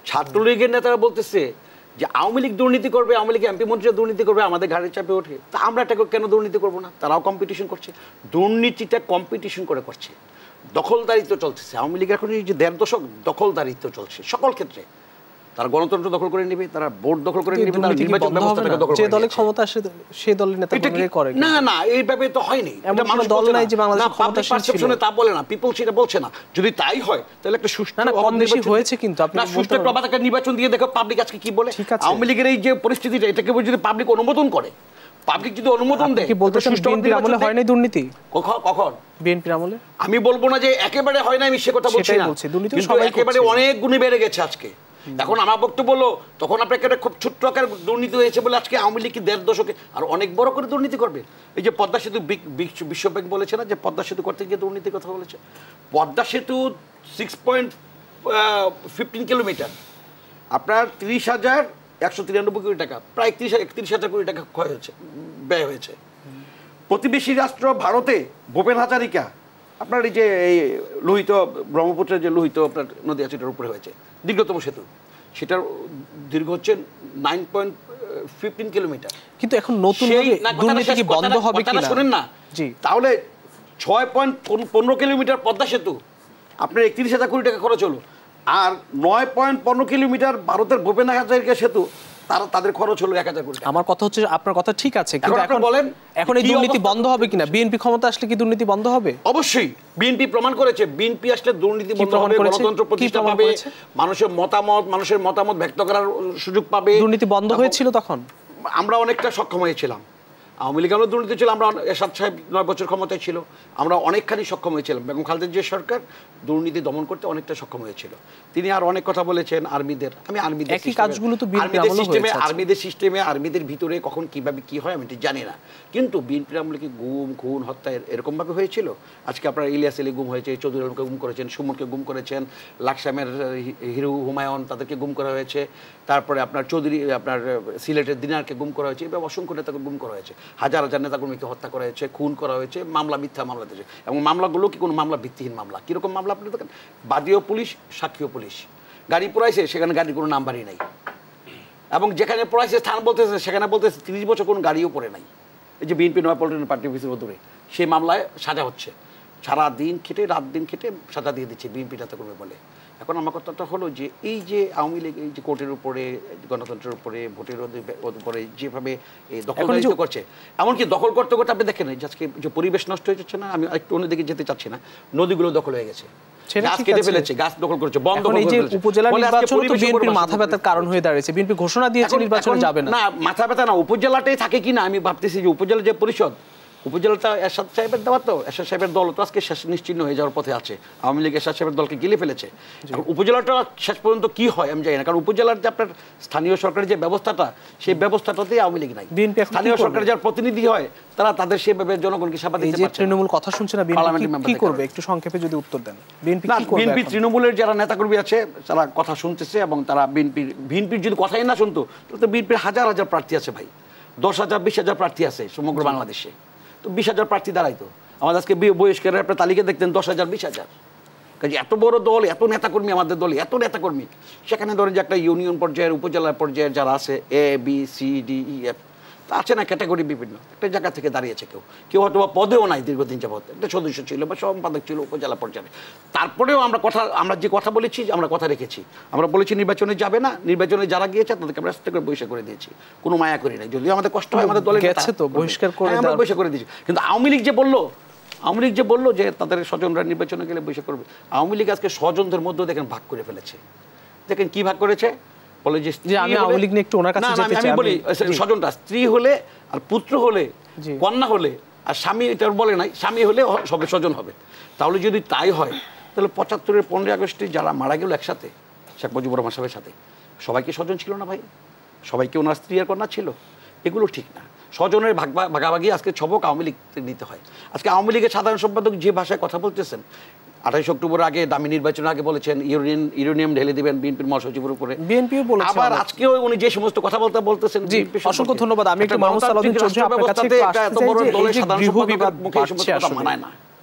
ছাত্রলীগের নেতারা বলতেছে যে আওয়ামী লীগ দুর্নীতি করবে, আওয়ামী লীগ এমপি মন্ত্রীরা দুর্নীতি করবে, আমাদের ঘাড়ে চাপে ওঠে, তা আমরা এটা কেন দুর্নীতি করবো না? তারাও কম্পিটিশন করছে, দুর্নীতিটা কম্পিটিশন করে করছে, দখলদারিত্ব চলতেছে। আওয়ামী লীগ এখন এই যে 1.5 দশক দখলদারিত্ব চলছে সকল ক্ষেত্রে। তারা গণতন্ত্র দখল করে নেবে, তারা ভোট দখল করে নেবে, তারা নির্বাচন ব্যবস্থাটাকে দখল করে যে দলে ক্ষমতা আসে সেই দলের নেতাকর্মীরা করে। না না, এইভাবে তো হয়নি। এটা মানুষ দল নাই যে বাংলাদেশে ক্ষমতাসীন ছিল, তা বলে না, পিপল সেটা বলছে না। যদি তাই হয় তাহলে একটা সুষ্ঠু কম বেশি হয়েছে, কিন্তু আপনি সুষ্ঠু একটা নির্বাচন দিয়ে দেখো পাবলিক আজকে কি বলে। আওয়ামী লীগের এই যে পরিস্থিতিটা, এটাকে যদি পাবলিক অনুমোদন করে, পাবলিক যদি অনুমোদন দেয়, কি বলতেছেন বিএনপির আমলে হয় নাই দুর্নীতি? কখন বিএনপির আমলে? আমি বলবো না যে একেবারে হয় না, আমি সে কথা বলছি না, কিন্তু একেবারে অনেক গুণে বেড়ে গেছে আজকে। এখন আমার বক্তব্য বললো তখন আপনাকে খুব ছোট্ট আকার দুর্নীতি হয়েছে বলে আজকে আওয়ামী লীগ 1.5 দশকে আর অনেক বড় করে দুর্নীতি করবে। এই যে পদ্মা সেতু, বিশ্বব্যাংক বলেছে না যে পদ্মা সেতু করতে গিয়ে দুর্নীতির কথা বলেছে। পদ্মা সেতু 6.15 কিলোমিটার, আপনার 30,193 কোটি টাকা, প্রায় 31,000 কোটি টাকা ক্ষয় হয়েছে, ব্যয় হয়েছে। প্রতিবেশী রাষ্ট্র ভারতে ভূপেন হাজারিকা আপনার এই যে এই লোহিত ব্রহ্মপুত্রের যে লোহিত আপনার নদী আছে এটার উপরে হয়েছে দীর্ঘতম সেতু, সেটার দীর্ঘ হচ্ছে 9.15 কিলোমিটার। কিন্তু এখন নতুন দুর্নীতি কি বন্ধ হবে কিনা শুনেন না, তাহলে 6.15 কিলোমিটার পদ্মা সেতু আপনার 31,000 কোটি টাকা খরচ হলো, আর 9.15 কিলোমিটার ভারতের ভূপেন হাজারিকা সেতু তাদের খরচ হলো 1,000 কোটি। আমার কথা হচ্ছে আপনার কথা ঠিক আছে, কিন্তু এখন বলেন এখন এই দুর্নীতি বন্ধ হবে কিনা? বিএনপি ক্ষমতা আসলে কি দুর্নীতি বন্ধ হবে? অবশ্যই বিএনপি প্রমাণ করেছে, বিএনপি আসলে দুর্নীতি বন্ধ হবে, গণতন্ত্র প্রতিষ্ঠা পাবে, মানুষের মতামত ব্যক্ত করার সুযোগ পাবে। দুর্নীতি বন্ধ হয়েছিল তখন? আমরা অনেকটা সক্ষম হয়েছিলাম। আওয়ামী লীগ আমরা দুর্নীতি ছিল, আমরা এরশাদ সাহেব 9 বছর ক্ষমতায় ছিল, আমরা অনেকখানি সক্ষম হয়েছিলাম। বেগম খালেদা জিয়ার সরকার দুর্নীতি দমন করতে অনেকটা সক্ষম হয়েছিল। তিনি আর অনেক কথা বলেছেন আর্মিদের, আমি আর্মিদের একই কাজগুলো তো বিএনপি আমলে হয়েছে। আর্মিদের সিস্টেমে আর্মিদের ভিতরে কখন কিভাবে কি হয় আমি ঠিক জানি না, কিন্তু বিএনপির আমলে কি গুম খুন হত্যা এরকম ভাবে হয়েছিল? আজকে আপনার ইলিয়াস আলী গুম হয়েছে, চৌধুরী আলমকে গুম করেছেন, সুমনকে গুম করেছেন, লাকসামের হিরু হুমায়ুন তাদেরকে গুম করা হয়েছে, তারপরে আপনার চৌধুরী আপনার সিলেটের দিনারকে গুম করা হয়েছে, এভাবে অসংখ্য নেতাকে গুম করা হয়েছে, হাজার হাজার নেতাকর্মীকে হত্যা করা হয়েছে, খুন করা হয়েছে, মামলা মিথ্যা মামলা দিয়েছে। এবং মামলাগুলো কি কোনো মামলা ভিত্তিহীন মামলা? কীরকম মামলা আপনি দেখেন, বাদীও পুলিশ, সাক্ষীও পুলিশ, গাড়ি পোড়াইছে সেখানে গাড়ির কোনো নাম্বারই নাই, এবং যেখানে পোড়াইছে স্থান বলতেছে সেখানে বলতেছে 30 বছর কোনো গাড়িও পড়ে নাই। এই যে বিএনপি নয়াপল্টন পার্টি অফিসের দূরে সেই মামলায় সাজা হচ্ছে, সারা দিন খেটে রাত দিন খেটে সাজা দিয়ে দিচ্ছে বিএনপি নেতাকর্মী বলে। এখন আমার কথাটা হলো যে এই যে আওয়ামী লীগ এই যে কোর্টের উপরে, গণতন্ত্রের উপরে, ভোটের উপরে যেভাবে দখল করছে, এমনকি দখল করতে করতে আপনি দেখেন আজকে যে পরিবেশ নষ্ট হয়ে যাচ্ছে না, আমি একটু অন্যদিকে যেতে চাচ্ছি না, নদীগুলো দখল হয়ে গেছে, গাছ কেটে ফেলেছে, গাছ দখল করেছে, বন্ধ করে ফেলেছে। উপজেলা নির্বাচন তো বিএনপির মাথা ব্যথার কারণ হয়ে দাঁড়িয়েছে, বিএনপি ঘোষণা দিয়েছে নির্বাচনে যাবে না। না মাথা ব্যথা না, উপজেলাটাই থাকে কিনা আমি ভাবতেছি যে উপজেলা যে পরিষদ, উপজেলাটা এরশাদ সাহেবের দেওয়া, তো এরশাদ সাহেবের দল তো আজকে শেষ নিশ্চিহ্ন হয়ে যাওয়ার পথে আছে। আওয়ামী লীগ এরশাদ সাহেবের দলকে গিলে ফেলেছে। উপজেলাটা শেষ পর্যন্ত কি হয় আমি জানি না, কারণ উপজেলার যে আপনার স্থানীয় সরকারের যে ব্যবস্থাটা, সেই ব্যবস্থাটাতেই আওয়ামী লীগ নাই। স্থানীয় সরকারের যার প্রতিনিধি হয় তারা তাদের সেভাবে জনগণকে সেবা দিতে পারছে। তৃণমূল কথা শুনছে না, বিএনপি কি করবে একটু সংক্ষেপে যদি উত্তর দেন। বিএনপি তৃণমূলের যারা নেতাকর্মী আছে তারা কথা শুনতেছে, এবং তারা বিএনপির যদি কথাই না শুনতো তাহলে তো বিএনপির হাজার হাজার প্রার্থী আছে ভাই, 10,000 20,000 প্রার্থী আছে সমগ্র বাংলাদেশে, তো 20,000 প্রার্থী দাঁড়াইতো। আমাদের আজকে বহিষ্কারের আপনার তালিকা দেখতেন 10,000 20,000, কাজে এত বড় দল, এত নেতাকর্মী, আমাদের দলে এত নেতাকর্মী, সেখানে ধরেন যে একটা ইউনিয়ন পর্যায়ের, উপজেলা পর্যায়ের যারা আছে ABCDEF আছে না ক্যাটাগরি বিভিন্ন, একটা জায়গা থেকে দাঁড়িয়েছে, কেউ হয়তো বা পদেও নাই দীর্ঘদিন যাবত, একটা সদস্য ছিল বা সম্পাদক ছিল উপজেলা পর্যায়ে। তারপরেও আমরা যে কথা বলেছি, আমরা কথা রেখেছি, আমরা বলেছি নির্বাচনে যাবে না, নির্বাচনে যারা গিয়েছে তাদেরকে আমরা রাস্তা করে বহিষ্কার করে দিয়েছি, কোনো মায়া করি নাই। যদিও আমাদের কষ্ট হয়, আমাদের দলে গেছে তো বহিষ্কার করে আমরা বহিষ্কার করে দিয়েছি, কিন্তু আওয়ামী লীগ যে বললো যে তাদের স্বজনরা নির্বাচনে গেলে বহিষ্কার করবে, আওয়ামী লীগ আজকে স্বজনদের মধ্যে দেখেন ভাগ করে ফেলেছে। দেখেন কি ভাগ করেছে, বলে যে আমি আওয়ামী লীগ নিয়ে একটু ওনার কাছে যেতে চাই, আমি বলি স্বজনটা স্ত্রী হলে আর পুত্র হলে, কন্যা হলে আর স্বামী, এটা বলে নাই স্বামী হলে সবে স্বজন হবে। তাহলে যদি তাই হয় তাহলে 75-এর 15ই আগস্টে যারা মারা গেল একসাথে শেখ মুজিবুর রহমান সাহেবের সাথে, সবাইকে স্বজন ছিল না ভাই? সবাইকে ওনার স্ত্রী আর কন্যা ছিল? এগুলো ঠিক না। স্বজনের ভাগাভাগি আজকে ছবক আওয়ামী লীগ নিতে হয়। আজকে আওয়ামী লীগের সাধারণ সম্পাদক যে ভাষায় কথা বলতেছেন, 28 অক্টোবর আগে দামি নির্বাচনের আগে বলেছেন ইউরেনিয়াম ঢেলে দিবেন বিএনপির মহাসচিবের উপরে, বিএনপিও বলেছে। আবার আজকেও উনি যে সমস্ত কথা বলতেছেন। জি, অসংখ্য ধন্যবাদ। আমি একটু মাহমুদ সালাউদ্দিন চৌধুরী আপনার কাছে একটু আসতে চাই যে এই যে গৃহ বিবাদ বাড়ছে, আসলে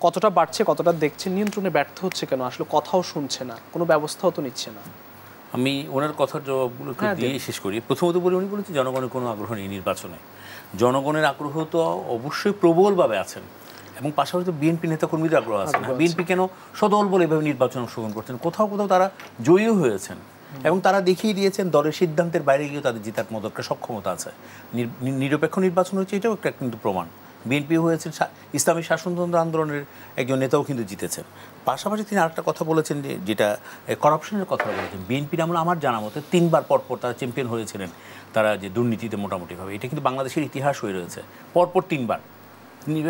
কতটা বাড়ছে, কতটা দেখছেন, নিয়ন্ত্রণে ব্যর্থ হচ্ছে কেন? আসলে কথাও শুনছে না, কোনো ব্যবস্থাও তো নিচ্ছে না। আমি ওনার কথার জবাবগুলো দিয়ে শেষ করি। প্রথমত বলে উনি বলেছে জনগণের কোনো আগ্রহ নেই নির্বাচনে। জনগণের আগ্রহ তো অবশ্যই প্রবলভাবে আছেন, এবং পাশাপাশি বিএনপি নেতাকর্মীদের আগ্রহ আছে না। বিএনপি কেন সদল বলে এভাবে নির্বাচন অংশগ্রহণ করছেন, কোথাও কোথাও তারা জয়ীও হয়েছেন, এবং তারা দেখিয়ে দিয়েছেন দলের সিদ্ধান্তের বাইরে গিয়েও তাদের জেতার মতো একটা সক্ষমতা আছে। নিরপেক্ষ নির্বাচন হচ্ছে, এটাও একটা কিন্তু প্রমাণ। বিএনপি হয়েছেন ইসলামী শাসনতন্ত্র আন্দোলনের একজন নেতাও কিন্তু জিতেছেন। পাশাপাশি তিনি আরেকটা কথা বলেছেন, যেটা করাপশনের কথা বলেছেন। বিএনপির আমলে আমার জানা মতে 3 বার পরপর তারা চ্যাম্পিয়ন হয়েছিলেন, তারা যে দুর্নীতিতে মোটামুটিভাবে। এটা কিন্তু বাংলাদেশের ইতিহাস হয়ে রয়েছে, পরপর 3 বার,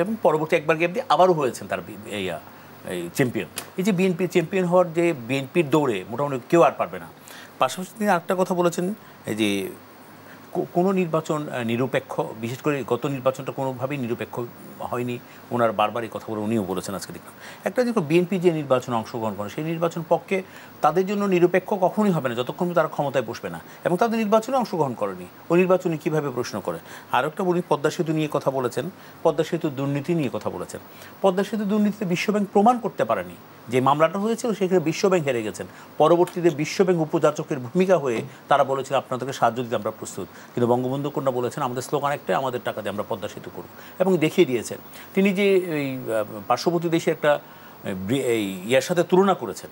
এবং পরবর্তী একবার গ্যাপ দিয়ে আবারও হয়েছেন তার এই চ্যাম্পিয়ন। এই যে বিএনপি চ্যাম্পিয়ন হওয়ার যে বিএনপির দৌড়ে মোটামুটি কেউ আর পারবে না। পাশাপাশি তিনি আরেকটা কথা বলেছেন, এই যে কোনো নির্বাচন নিরপেক্ষ, বিশেষ করে গত নির্বাচনটা কোনোভাবেই নিরপেক্ষ হয়নি। ওনার বারবার এই কথা বলে উনিও বলেছেন আজকে দেখলাম। একটা দেখো বিএনপি যে নির্বাচনে অংশগ্রহণ করে, সেই নির্বাচন পক্ষে তাদের জন্য নিরপেক্ষ কখনোই হবে না যতক্ষণ তারা ক্ষমতায় বসবে না, এবং তাদের নির্বাচনে অংশগ্রহণ করেনি। ওই নির্বাচনে কীভাবে প্রশ্ন করে। আর একটা উনি পদ্মা সেতু নিয়ে কথা বলেছেন, পদ্মা সেতু দুর্নীতি নিয়ে কথা বলেছেন। পদ্মা সেতু দুর্নীতিতে বিশ্বব্যাংক প্রমাণ করতে পারেনি। যে মামলাটা হয়েছিল সেখানে বিশ্বব্যাংক হেরে গেছেন। পরবর্তীতে বিশ্বব্যাংক উপযাচকের ভূমিকা হয়ে তারা বলেছিল আপনাদেরকে সাহায্য দিতে আমরা প্রস্তুত, কিন্তু বঙ্গবন্ধু কন্যা বলেছেন আমাদের স্লোগান একটাই, আমাদের টাকা দিয়ে আমরা পদ্মা সেতু করব, এবং দেখিয়ে দিয়েছেন। তিনি যে এই পার্শ্ববর্তী দেশে একটা ইয়ার সাথে তুলনা করেছেন,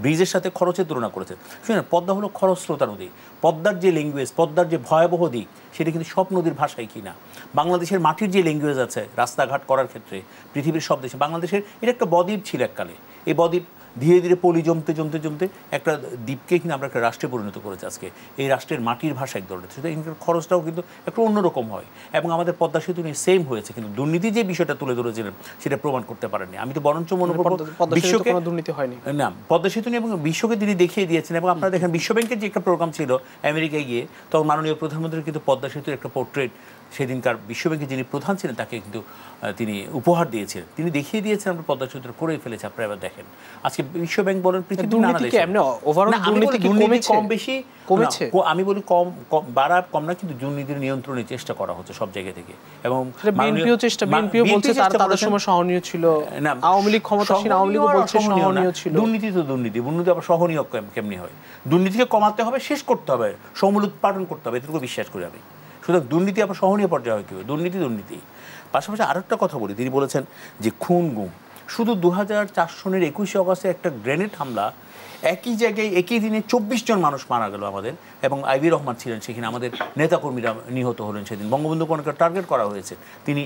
ব্রিজের সাথে খরচের তুলনা করেছেন। শুনেন, পদ্মা হলো খরস্রোতা নদী। পদ্মার যে ল্যাঙ্গুয়েজ, পদ্মার যে ভয়াবহ দিক, সেটা কিন্তু সব নদীর ভাষাই কিনা। বাংলাদেশের মাটির যে ল্যাঙ্গুয়েজ আছে রাস্তাঘাট করার ক্ষেত্রে পৃথিবীর সব দেশে, বাংলাদেশের এটা একটা বদ্বীপ ছিল এককালে। এই বদ্বীপ ধীরে ধীরে পলি জমতে জমতে জমতে একটা দ্বীপকে কিন্তু আমরা একটা রাষ্ট্রে পরিণত করেছি আজকে। এই রাষ্ট্রের মাটির ভাষা এক ধরনের, সেটা খরচটাও কিন্তু একটু অন্যরকম হয়। এবং আমাদের পদ্মা সেতু নিয়ে সেম হয়েছে, কিন্তু দুর্নীতি যে বিষয়টা তুলে ধরেছিলেন সেটা প্রমাণ করতে পারেননি। আমি তো বরঞ্চ মনে করব বিশ্বকে দুর্নীতি হয়নি না, পদ্মা সেতু নিয়ে, এবং বিশ্বকে তিনি দেখিয়ে দিয়েছেন। এবং আপনারা দেখেন বিশ্বব্যাংকের যে একটা প্রোগ্রাম ছিল আমেরিকায় গিয়ে, তখন মাননীয় প্রধানমন্ত্রী কিন্তু পদ্মা সেতুর একটা পোর্ট্রেট সেদিনকার বিশ্বব্যাংকের যিনি প্রধান ছিলেন তাকে কিন্তু তিনি উপহার দিয়েছিলেন। তিনি দেখিয়ে দিয়েছেন আমরা পদ্মা সেতু করেই ফেলেছি। আপনারা এবার দেখেন আজকে বিশ্বব্যাংক বলেন পৃথিবীর নানা দেশে কম বেশি কমেছে। আমি বলি কম বাড়া কম না, কিন্তু দুর্নীতির নিয়ন্ত্রণের চেষ্টা করা হচ্ছে সব জায়গা থেকে। এবং বিএনপিও বলছে তাদের সময় সহনীয় ছিল, আওয়ামী লীগ ক্ষমতাসীন আওয়ামী লীগ বলছে সহনীয় ছিল। দুর্নীতি তো দুর্নীতি, দুর্নীতি আবার সহনীয় কেমনি হয়? দুর্নীতিকে কমাতে হবে, শেষ করতে হবে, সমূল উৎপাদন করতে হবে, এটুকু বিশ্বাস করি আমি। সুতরাং দুর্নীতি আবার সহনীয় পর্যায়ে হয় কীভাবে? দুর্নীতি দুর্নীতি। পাশাপাশি আরেকটা কথা বলি, তিনি বলেছেন যে খুন গুম। শুধু 2004 সনের 21শে অগস্টে একটা গ্রেনেড হামলা, একই জায়গায় একই দিনে 24 জন মানুষ মারা গেল আমাদের, এবং আইবি রহমান ছিলেন সেখানে, আমাদের নেতাকর্মীরা নিহত হলেন সেদিন। বঙ্গবন্ধু কন্যাকে টার্গেট করা হয়েছে, তিনি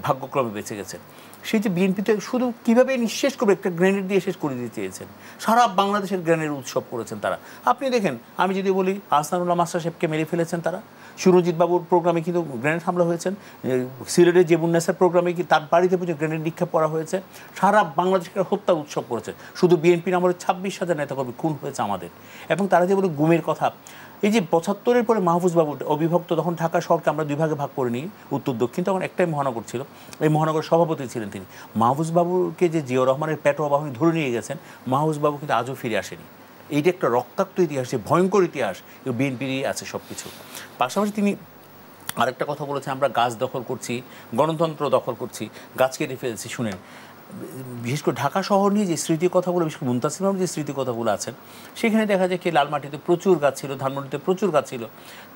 ভাগ্যক্রমে বেঁচে গেছেন। সেই যে বিএনপিতে শুধু কীভাবে নিঃশেষ করবে, একটা গ্রেনেড দিয়ে শেষ করে দিতে চেয়েছেন। সারা বাংলাদেশের গ্রেনেড উৎসব করেছেন তারা। আপনি দেখেন, আমি যদি বলি আহসানুল্লাহ মাস্টার সাহেবকে মেরে ফেলেছেন তারা। সুরজিৎ বাবুর প্রোগ্রামে কিন্তু গ্রেনেড হামলা হয়েছেন। সিলেটের জেবুন্নেসার প্রোগ্রামে কি তার বাড়িতে পর্যন্ত গ্রেনেড নিক্ষেপ করা হয়েছে। সারা বাংলাদেশকে হত্যা উৎসব করেছে। শুধু বিএনপির আমাদের 26,000 নেতাকর্মী খুন হয়েছে আমাদের। এবং তারা যে বলে গুমের কথা, এই যে 75-এর পরে মাহফুজ বাবু অবিভক্ত, তখন ঢাকা শহরকে আমরা 2 ভাগে ভাগ করে নিই, উত্তর দক্ষিণ, তখন একটাই মহানগর ছিল। এই মহানগরের সভাপতি ছিলেন তিনি। মাহফুজ বাবুকে যে জিয়াউর রহমানের পেটোয়া বাহিনী ধরে নিয়ে গেছেন, মাহফুজ বাবু কিন্তু আজও ফিরে আসেনি। এইটা একটা রক্তাক্ত ইতিহাস, যে ভয়ঙ্কর ইতিহাস, বিএনপিরই আছে সব কিছু। পাশাপাশি তিনি আরেকটা কথা বলেছেন, আমরা গাছ দখল করছি, গণতন্ত্র দখল করছি, গাছ কেটে ফেলছি। শুনেন, বিশেষ করে ঢাকা শহর নিয়ে যে স্মৃতির কথাগুলো, বিশেষ করে মুনতাসির মাহমুদের যে স্মৃতির কথাগুলো আছেন, সেখানে দেখা যায় কি লালমাটিতে প্রচুর গাছ ছিল, ধানমন্ডিতে প্রচুর গাছ ছিল।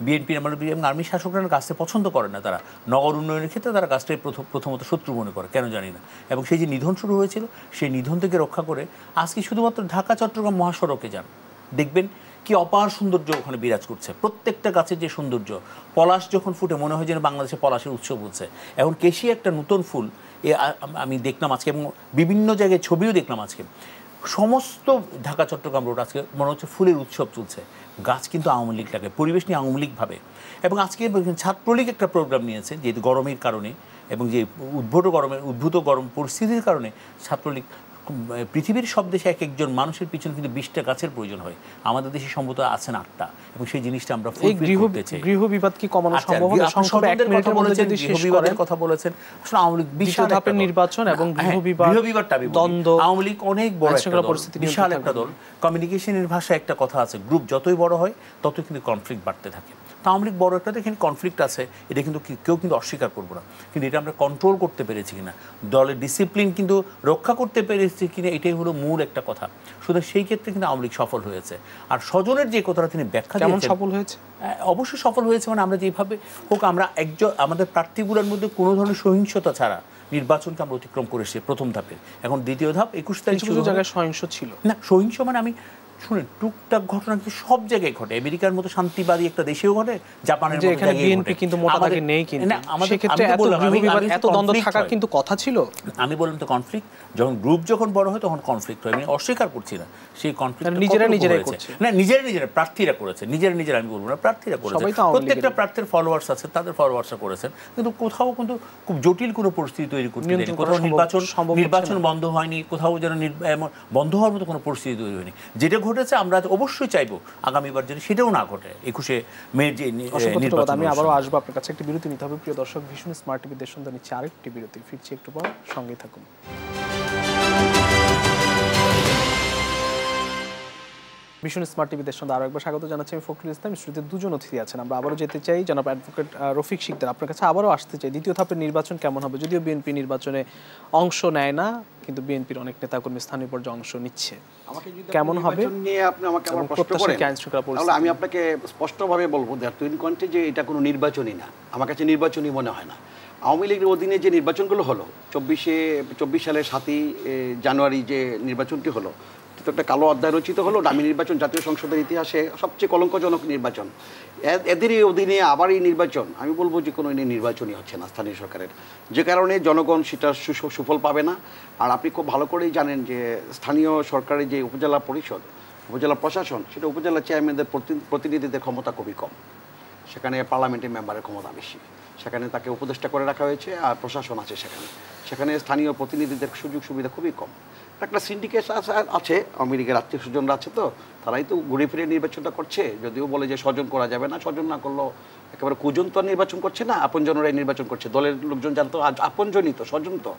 বিএনপির এবং আর্মি শাসকরা গাছটা পছন্দ করেন না। তারা নগর উন্নয়নের ক্ষেত্রে তারা গাছটাই প্রথমত শত্রু মনে করে, কেন জানি না। এবং সেই যে নিধন শুরু হয়েছিল, সেই নিধন থেকে রক্ষা করে আজকে শুধুমাত্র ঢাকা চট্টগ্রাম মহাসড়কে যান, দেখবেন কি অপার সৌন্দর্য ওখানে বিরাজ করছে। প্রত্যেকটা গাছের যে সৌন্দর্য, পলাশ যখন ফুটে মনে হয় যেন বাংলাদেশে পলাশের উৎসব হচ্ছে। এখন কেশি একটা নতুন ফুল, আমি দেখলাম আজকে, এবং বিভিন্ন জায়গায় ছবিও দেখলাম আজকে। সমস্ত ঢাকা চট্টগ্রাম রোড আজকে মনে হচ্ছে ফুলের উৎসব চলছে। গাছ কিন্তু আওয়ামী লীগ লাগে, পরিবেশ নিয়ে আওয়ামী লীগ ভাবে। এবং আজকে ছাত্রলীগ একটা প্রোগ্রাম নিয়েছে, যেহেতু গরমের কারণে এবং যে উদ্ভূত গরম পরিস্থিতির কারণে ছাত্রলীগ পৃথিবীর সব দেশে এক একজন মানুষের পিছনে কিন্তু 20টা গাছের প্রয়োজন হয়, আমাদের দেশে সম্ভবত আছেন 8টা, এবং সেই জিনিসটা আমরা ফুলফিল করতে চাই। গৃহ বিবাদ কি কমানো সম্ভব হবে? সংক্ষেপে 1 মিনিটের মধ্যে যদি শেষ করেন। কথা বলেছেন, আসলে আওয়ামী লীগ বিশাল ধাপের নির্বাচন এবং গৃহ বিবাদটা দ্বন্দ্ব, আওয়ামী লীগ অনেক বড় একটা দল, বিশাল একটা দল। কমিউনিকেশনের ভাষায় একটা কথা আছে, গ্রুপ যতই বড় হয় ততই কিন্তু কনফ্লিক্ট বাড়তে থাকে। আওয়ামী লীগ বড় একটা, এখানে কনফ্লিক্ট আছে, এটা কিন্তু কেউ কিন্তু অস্বীকার করবো না, কিন্তু এটা আমরা কন্ট্রোল করতে পেরেছি কিনা, দলের ডিসিপ্লিন কিন্তু রক্ষা করতে পেরেছি কিনা, এটাই হলো মূল একটা কথা। শুধু সেই ক্ষেত্রে কিন্তু আওয়ামী লীগ সফল হয়েছে। আর স্বজনের যে কথাটা তিনি ব্যাখ্যা দিয়েছেন, সফল হয়েছে, অবশ্যই সফল হয়েছে। মানে আমরা যেভাবে হোক, আমরা আমাদের প্রার্থীগুলোর মধ্যে কোনো ধরনের সহিংসতা ছাড়া নির্বাচনকে আমরা অতিক্রম করেছি প্রথম ধাপে। এখন দ্বিতীয় ধাপ 21 তারিখ। কিছু জায়গায় সহিংস ছিল না, সহিংস মানে আমি শুনেন, টুকটাক ঘটনা কিন্তু সব জায়গায় ঘটে। আমেরিকার মতো শান্তিবাদী একটা দেশেও ঘটে, জাপানের মতো জায়গায় বিএনপি কিন্তু মোটা দাগে নেই, কিন্তু সেক্ষেত্রে এত দ্বন্দ্ব থাকা কিন্তু কথা ছিল। আমি বললাম তো কনফ্লিক্ট, যখন গ্রুপ যখন বড় হয় তখন কনফ্লিক্ট হয়, আমি অস্বীকার করছি না। সেই কনফ্লিক্ট নিজেরাই করছে না, নিজেরা প্রার্থীরা করেছে, নিজেরা আমি বলবো না, প্রার্থীরা করেছে। প্রত্যেকটা প্রার্থীর ফলোয়ার্স আছে, তাদের ফলোয়ার্সরা করেছেন, কিন্তু কোথাও কিন্তু খুব জটিল কোনো পরিস্থিতি তৈরি করতে দেয়নি। কোথাও নির্বাচন বন্ধ হয়নি, কোথাও যেন বন্ধ হওয়ার মতো কোনো পরিস্থিতি তৈরি হয়নি। যেটা ঘটেছে আমরা অবশ্যই চাইবো আগামীবার যেন সেটাও না ঘটে। 21শে মের যে নির্বাচন। আমি আবারও আসবো আপনার কাছে, একটি বিরতি নিতে হবে। প্রিয় দর্শক, ভীষণ স্মার্ট টিভি দেশ সন্ধ্যা নিচ্ছে আরেকটি বিরতি, ফিরছি একটু পর, সঙ্গেই থাকুন। ভীষণ স্মার্ট টিভি দেশ সন্ধ্যা আরো একবার স্বাগত জানাচ্ছি। আমি ফখরুল ইসলাম, স্টুডিওতে দুজন অতিথি আছেন। আমরা আবারও যেতে চাই জনাব অ্যাডভোকেট রফিক শিকদার, আপনার কাছে আবারও আসতে চাই। দ্বিতীয় ধাপের নির্বাচন কেমন হবে? যদিও বিএনপি নির্বাচনে অংশ নেয় না, কিন্তু বিএনপির অনেক নেতাকর্মী স্থানীয় পর্যায়ে অংশ নিচ্ছে। কেমন হবে নিয়ে আপনি আমাকে আবার প্রশ্ন করেন, তাহলে আমি আপনাকে স্পষ্টভাবে বলবো দ্যাট কন্টে যে এটা কোনো নির্বাচনই না, আমার কাছে নির্বাচনই মনে হয় না। আওয়ামী লীগের অধীনে যে নির্বাচনগুলো হলো, 24 সালের 7ই জানুয়ারি যে নির্বাচনটি হলো, তো একটা কালো অধ্যায় রচিত হলো। দামি নির্বাচন জাতীয় সংসদের ইতিহাসে সবচেয়ে কলঙ্কজনক নির্বাচন। এদেরই অধীনে আবার এই নির্বাচন, আমি বলবো যে কোনো নির্বাচনই হচ্ছে না স্থানীয় সরকারের, যে কারণে জনগণ সেটা সুফল পাবে না। আর আপনি খুব ভালো করেই জানেন যে স্থানীয় সরকারের যে উপজেলা পরিষদ, উপজেলা প্রশাসন, সেটা উপজেলা চেয়ারম্যানদের প্রতিনিধিদের ক্ষমতা খুবই কম, সেখানে পার্লামেন্টের মেম্বারের ক্ষমতা বেশি, সেখানে তাকে উপদেষ্টা করে রাখা হয়েছে, আর প্রশাসন আছে সেখানে স্থানীয় প্রতিনিধিদের সুযোগ সুবিধা খুবই কম। একটা সিন্ডিকেট আছে, আওয়ামী লীগের আত্মীয় স্বজনরা আছে, তো তারাই তো ঘুরে ফিরে নির্বাচনটা করছে। যদিও বলে যে স্বজন করা যাবে না, স্বজন না করলেও একেবারে কুজন তো নির্বাচন করছে না, আপনজনরাই নির্বাচন করছে। দলের লোকজন যারা তো আপনজনই তো, স্বজন তো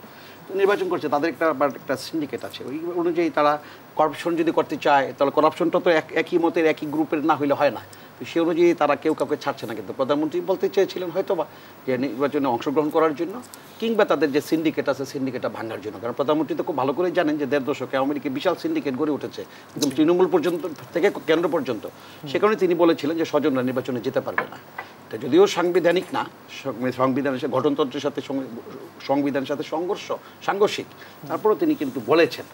নির্বাচন করছে, তাদের একটা সিন্ডিকেট আছে। ওই অনুযায়ী তারা করাপশন যদি করতে চায়, তাহলে করাপশনটা তো একই মতের একই গ্রুপের না হইলে হয় না। তো সেই অনুযায়ী তারা কেউ কাউকে ছাড়ছে না। কিন্তু প্রধানমন্ত্রী বলতে চেয়েছিলেন হয়তো বা যে নির্বাচনে অংশগ্রহণ করার জন্য, কিংবা তাদের যে সিন্ডিকেট আছে সিন্ডিকেটটা ভাঙার জন্য। কারণ প্রধানমন্ত্রী তো খুব ভালো করে জানেন যে 1.5 দশকে আওয়ামী লীগের বিশাল সিন্ডিকেট গড়ে উঠেছে, একদম তৃণমূল পর্যন্ত থেকে কেন্দ্র পর্যন্ত। সে কারণে তিনি বলেছিলেন যে স্বজনরা নির্বাচনে যেতে পারবে না। এটা যদিও সাংবিধানিক না, সংবিধানের সাথে গঠনতন্ত্রের সাথে সংবিধানের সাথে সাংঘর্ষিক, তারপরেও তিনি কিন্তু বলেছেন।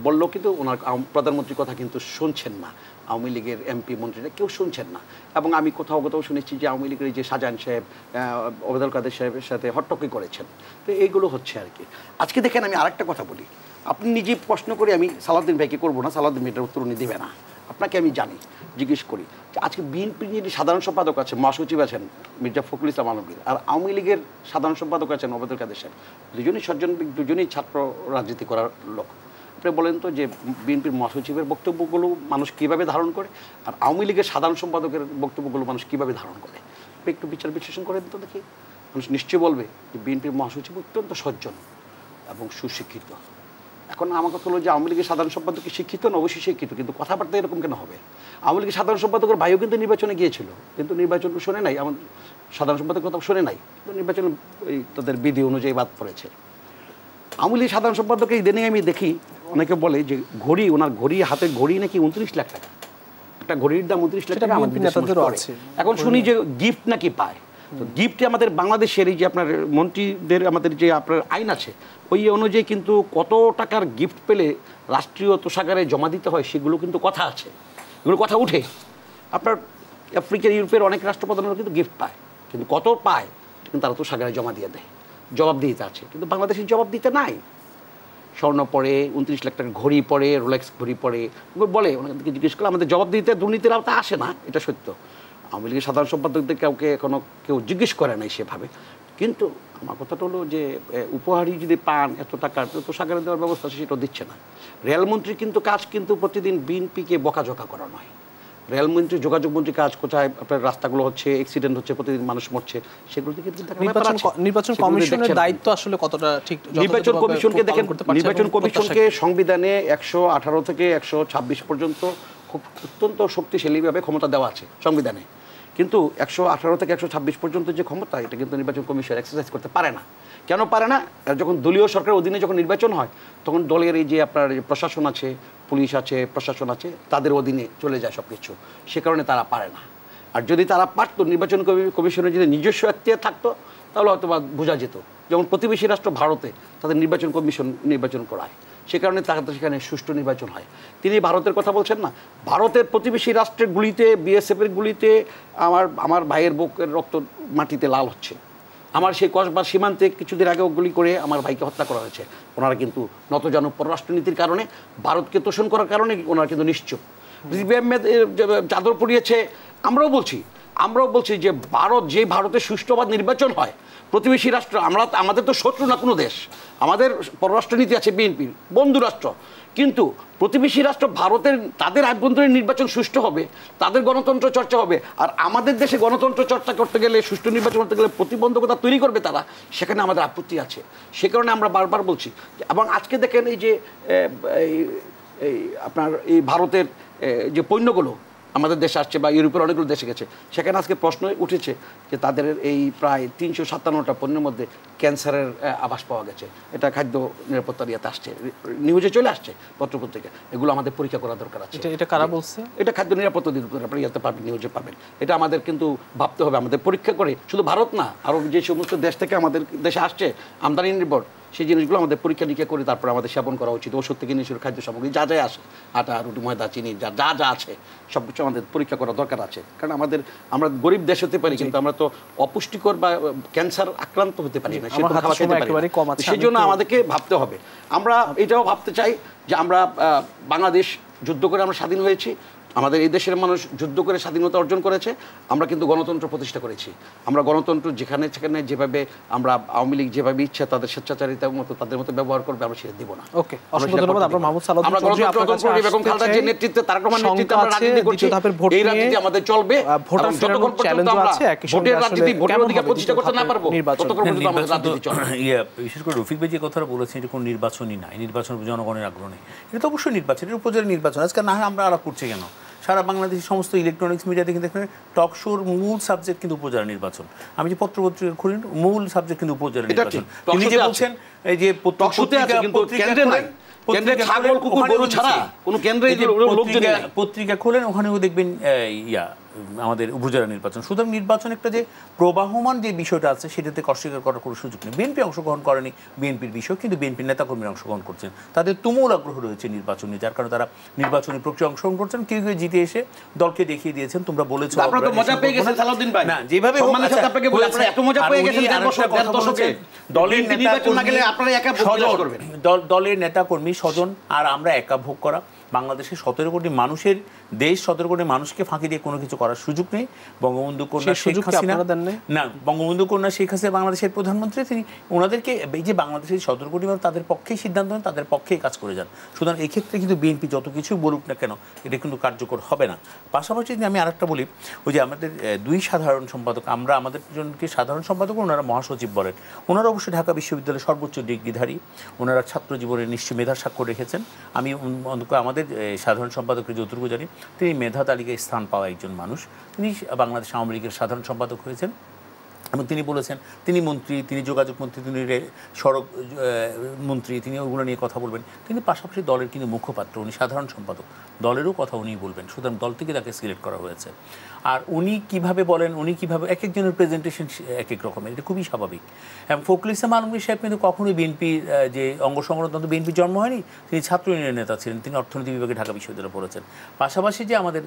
বললেও কিন্তু ওনার প্রধানমন্ত্রীর কথা কিন্তু শুনছেন না, আওয়ামী লীগের এমপি মন্ত্রীরা কেউ শুনছেন না। এবং আমি কোথাও শুনেছি যে আওয়ামী লীগের যে শাহজাহান সাহেব ওবায়দুল কাদের সাহেবের সাথে হট্টকি করেছেন। তো এইগুলো হচ্ছে আর কি। আজকে দেখেন আমি আরেকটা কথা বলি, আপনি নিজে প্রশ্ন করে, আমি সালাউদ্দিন ভাইকে করবো না, সালাউদ্দিন ভাইটার উত্তর উনি দেবে না, আপনাকে আমি জানি, জিজ্ঞেস করি যে আজকে বিএনপির যিনি সাধারণ সম্পাদক আছেন, মহাসচিব আছেন মির্জা ফখরুল ইসলাম আলমগীর, আর আওয়ামী লীগের সাধারণ সম্পাদক আছেন ওবায়দুল কাদের সাহেব, দুজনই ছাত্র রাজনীতি করার লোক। আপনি বলেন তো যে বিএনপির মহাসচিবের বক্তব্যগুলো মানুষ কীভাবে ধারণ করে, আর আওয়ামী লীগের সাধারণ সম্পাদকের বক্তব্যগুলো মানুষ কীভাবে ধারণ করে? একটু বিচার বিশ্লেষণ করেন তো দেখি। মানুষ নিশ্চয়ই বলবে যে বিএনপির মহাসচিব অত্যন্ত সজ্জন এবং সুশিক্ষিত। এখন আমার কথা হলো যে আওয়ামী লীগের সাধারণ সম্পাদক শিক্ষিত না? অবশ্যই শিক্ষিত, কিন্তু কথাবার্তা এরকম কেন হবে? আওয়ামী লীগের সাধারণ সম্পাদকের ভাইও কিন্তু নির্বাচনে গিয়েছিল, কিন্তু নির্বাচন শোনে নাই, আমার সাধারণ সম্পাদকের কথা শোনে নাই, নির্বাচনে তাদের বিধি অনুযায়ী বাদ পড়েছে। আওয়ামী লীগের সাধারণ সম্পাদককে ইদানিং আমি দেখি অনেকে বলে যে ঘড়ি, ওনার ঘড়ি, হাতের ঘড়ি নাকি 29 লাখ টাকা, একটা ঘড়ির দাম 29 লাখ টাকা। এখন শুনি যে গিফট নাকি পায়। তো গিফটে আমাদের বাংলাদেশের এই যে আপনার মন্ত্রীদের আমাদের যে আপনার আইন আছে, ওই অনুযায়ী কিন্তু কত টাকার গিফট পেলে রাষ্ট্রীয় তোষাগারে জমা দিতে হয় সেগুলো কিন্তু কথা আছে, এগুলো কথা উঠে। আপনার আফ্রিকা ইউরোপের অনেক রাষ্ট্রপ্রধানরা কিন্তু গিফট পায়, কিন্তু কত পায় কিন্তু তারা তোষাগারে জমা দিয়ে দেয়, জবাব দিতে আছে। কিন্তু বাংলাদেশের জবাব দিতে নাই। স্বর্ণ পরে, 29 লাখ টাকার ঘড়ি পরে, রোলেক্স ঘড়ি পরে, বলে ওনাদেরকে জিজ্ঞেস করলে আমাদের জবাব দিতে দুর্নীতির আওতা আসে না, এটা সত্য। আওয়ামী লীগের সাধারণ সম্পাদকদের কেউ এখনো জিজ্ঞেস করে নাই সেভাবে। কিন্তু আমার কথাটা হলো যে উপহারই যদি পান এত টাকা তো সাগরে দেওয়ার ব্যবস্থা আছে, সেটা দিচ্ছে না। রেলমন্ত্রী কিন্তু কাজ কিন্তু প্রতিদিন বিএনপিকে বকাঝকা করা নয়। রেলমন্ত্রী, যোগাযোগ মন্ত্রী কাজ কোথায় আপনার রাস্তাগুলো হচ্ছে, অ্যাক্সিডেন্ট হচ্ছে, প্রতিদিন মানুষ মরছে, সেগুলো থেকে নির্বাচন কমিশনের দায়িত্ব আসলে কতটা ঠিক? নির্বাচন কমিশনকে দেখেন, নির্বাচন কমিশনকে সংবিধানে 118 থেকে 126 পর্যন্ত খুব অত্যন্ত শক্তিশালীভাবে ক্ষমতা দেওয়া আছে সংবিধানে, কিন্তু 118 থেকে 126 পর্যন্ত যে ক্ষমতা, এটা কিন্তু নির্বাচন কমিশন এক্সারসাইজ করতে পারে না। কেন পারে না? যখন দলীয় সরকারের অধীনে যখন নির্বাচন হয়, তখন দলের এই যে আপনার প্রশাসন আছে, পুলিশ আছে, প্রশাসন আছে, তাদের অধীনে চলে যায় সব কিছু, সে কারণে তারা পারে না। আর যদি তারা পারতো, নির্বাচন কমিশনের যদি নিজস্ব এখতিয়ার থাকতো, তাহলে হয়তো বা বোঝা যেত। যেমন প্রতিবেশী রাষ্ট্র ভারতে তাদের নির্বাচন কমিশন নির্বাচন করায়, সে কারণে তাদের সেখানে সুষ্ঠু নির্বাচন হয়। তিনি ভারতের কথা বলছেন না, ভারতের প্রতিবেশী রাষ্ট্রের গুলিতে, বিএসএফের গুলিতে আমার ভাইয়ের বুকের রক্ত মাটিতে লাল হচ্ছে। আমার সেই কসবা সীমান্তে কিছুদিন আগেও গুলি করে আমার ভাইকে হত্যা করা হয়েছে। ওনারা কিন্তু নতজানু পররাষ্ট্রনীতির কারণে, ভারতকে তোষণ করার কারণে ওনারা কিন্তু নিশ্চুপ। চাদর পড়িয়েছে। আমরাও বলছি যে ভারতের সুষ্ঠুবাদ নির্বাচন হয়, প্রতিবেশী রাষ্ট্র, আমাদের তো শত্রু না কোনো দেশ, আমাদের পররাষ্ট্রনীতি আছে বিএনপির, বন্ধু রাষ্ট্র, কিন্তু প্রতিবেশী রাষ্ট্র ভারতের তাদের আভ্যন্তরীণ নির্বাচন সুষ্ঠু হবে, তাদের গণতন্ত্র চর্চা হবে। আর আমাদের দেশে গণতন্ত্র চর্চা করতে গেলে, সুষ্ঠু নির্বাচন করতে গেলে প্রতিবন্ধকতা তৈরি করবে তারা, সেখানে আমাদের আপত্তি আছে। সে কারণে আমরা বারবার বলছি। এবং আজকে দেখেন এই যে আপনার এই ভারতের যে পণ্যগুলো আমাদের দেশে আসছে বা ইউরোপের অনেকগুলো দেশে গেছে, সেখানে আজকে প্রশ্ন উঠেছে যে তাদের এই প্রায় 357টা পণ্যের মধ্যে ক্যান্সারের আভাস পাওয়া গেছে। এটা খাদ্য নিরাপত্তার ইয়েতে আসছে, নিউজে চলে আসছে পত্রপত্রিকা। এগুলো আমাদের পরীক্ষা করা দরকার আছে। এটা কারা বলছে? এটা খাদ্য নিরাপত্তা অধিদপ্তর, আপনারা ইয়েতে পাবেন, নিউজে পাবেন। এটা আমাদের কিন্তু ভাবতে হবে, আমাদের পরীক্ষা করে, শুধু ভারত না, আরও যে সমস্ত দেশ থেকে আমাদের দেশে আসছে আমদানি নির্ভর, সেই জিনিসগুলো আমাদের পরীক্ষা নিরীক্ষা করে তারপর আমাদের সেবন করা উচিত। ওষুধ থেকে নিয়ে খাদ্য সামগ্রী যা যা আসে, আটা, রুটি, ময়দা, চিনি, যা যা আছে সব কিছু আমাদের পরীক্ষা করা দরকার আছে। কারণ আমরা গরিব দেশ হতে পারি, কিন্তু আমরা তো অপুষ্টিকর বা ক্যান্সার আক্রান্ত হতে পারি না, সেরকম খাবার খেতে পারি না। সেই জন্য আমাদেরকে ভাবতে হবে। আমরা এটাও ভাবতে চাই যে আমরা বাংলাদেশ যুদ্ধ করে আমরা স্বাধীন হয়েছি, আমাদের এই দেশের মানুষ যুদ্ধ করে স্বাধীনতা অর্জন করেছে, আমরা কিন্তু গণতন্ত্র প্রতিষ্ঠা করেছি। আমরা গণতন্ত্র যেখানে সেখানে যেভাবে আমরা আওয়ামী লীগ যেভাবে ইচ্ছা তাদের স্বেচ্ছাচারিতার মতো তাদের মতো ব্যবহার করবে, আমরা সেটা দিব না। ওকে, অসংখ্য ধন্যবাদ। আমরা মাহমুদ সালাউদ্দিন আমরা গণতন্ত্র বেগম খালেদা জিয়ার নেতৃত্বে, তারেক রহমানের নেতৃত্বে আমরা রাজনীতি করছি, এই রাজনীতি আমাদের চলবে। যতক্ষণ পর্যন্ত আমরা ভোটের রাজনীতি, ভোটের অধিকার প্রতিষ্ঠা করতে না পারবো, ততক্ষণ পর্যন্ত আমাদের রাজনীতি চলবে। বিশেষ করে রফিক ভাই যে কথাটা বলেছেন, এটা কোনো নির্বাচনই নাই, নির্বাচন জনগণের আগ্রহ নেই, এটা তো অবশ্যই নির্বাচন, এটা উপজেলা নির্বাচন। আজকে না হয় আমরা আলাপ করছি কেন? সারা বাংলাদেশের সমস্ত ইলেকট্রনিক্স মিডিয়াতে কিন্তু এখানে টক শোর মূল সাবজেক্ট কিন্তু উপজেলা নির্বাচন। আমি যে পত্রপত্রিকা খুলি, মূল সাবজেক্ট কিন্তু উপজেলা নির্বাচন। তিনি যে বলছেন এই যে পত্রিকা খোলেন, ওখানেও দেখবেন আমাদের উপজেলা নির্বাচন। সুতরাং নির্বাচন একটা যে প্রবাহমান যে বিষয়টা আছে, সেটাতে অস্বীকার করার কোনো সুযোগ নেই। বিএনপি অংশগ্রহণ করেনি, বিএনপির বিষয়, কিন্তু বিএনপির নেতাকর্মীরা অংশগ্রহণ করছেন, তাদের তুমুল আগ্রহ রয়েছে নির্বাচনী, যার কারণে তারা নির্বাচনী প্রক্রিয়া অংশগ্রহণ করছেন। কেউ কেউ জিতে এসে দলকে দেখিয়ে দিয়েছেন, তোমরা বলেছো না যেভাবে দলের নেতাকর্মী স্বজন আর আমরা একা ভোগ করা। বাংলাদেশের 17 কোটি মানুষের দেশ, 17 কোটি মানুষকে ফাঁকি দিয়ে কোনো কিছু করার সুযোগ নেই। বঙ্গবন্ধু কন্যা শেখ হাসিনা না, বঙ্গবন্ধু কন্যা শেখ হাসিনা বাংলাদেশের প্রধানমন্ত্রী, তিনি ওনাদেরকে এই যে বাংলাদেশের 17 কোটি মানুষ তাদের পক্ষেই সিদ্ধান্ত নেন, তাদের পক্ষেই কাজ করে যান। সুতরাং এই ক্ষেত্রে কিন্তু বিএনপি যত কিছু বলুক না কেন, এটা কিন্তু কার্যকর হবে না। পাশাপাশি আমি আরেকটা বলি, ওই যে আমাদের দুই সাধারণ সম্পাদক, আমরা আমাদের জনকে সাধারণ সম্পাদক, ওনারা মহাসচিব বলেন, ওনারা অবশ্যই ঢাকা বিশ্ববিদ্যালয়ের সর্বোচ্চ ডিগ্রিধারী, ওনারা ছাত্র জীবনে নিশ্চয়ই মেধার স্বাক্ষর রেখেছেন। আমি আমাদের সাধারণ সম্পাদকের যতটুকু জানি, তিনি মেধা তালিকায় স্থান পাওয়া একজন মানুষ। তিনি বাংলাদেশ আওয়ামী লীগের সাধারণ সম্পাদক হয়েছেন এবং তিনি বলেছেন তিনি মন্ত্রী, তিনি যোগাযোগ মন্ত্রী, তিনি সড়ক মন্ত্রী, তিনি ওগুলো নিয়ে কথা বলবেন। তিনি পাশাপাশি দলের কিন্তু মুখপাত্র, উনি সাধারণ সম্পাদক, দলেরও কথা উনিই বলবেন। সুতরাং দল থেকে তাকে সিলেক্ট করা হয়েছে। আর উনি কিভাবে বলেন, উনি কিভাবে এক একজনের প্রেজেন্টেশন এক এক রকমের, এটা খুবই স্বাভাবিক। এবং ফখরুল ইসলাম আলমগীর সাহেব কিন্তু কখনোই বিএনপির যে অঙ্গ সংগঠন, বিএনপির জন্ম হয়নি, তিনি ছাত্র ইউনিয়নের নেতা ছিলেন, তিনি অর্থনীতি বিভাগে ঢাকা বিশ্ববিদ্যালয়ে পড়েছেন। পাশাপাশি যে আমাদের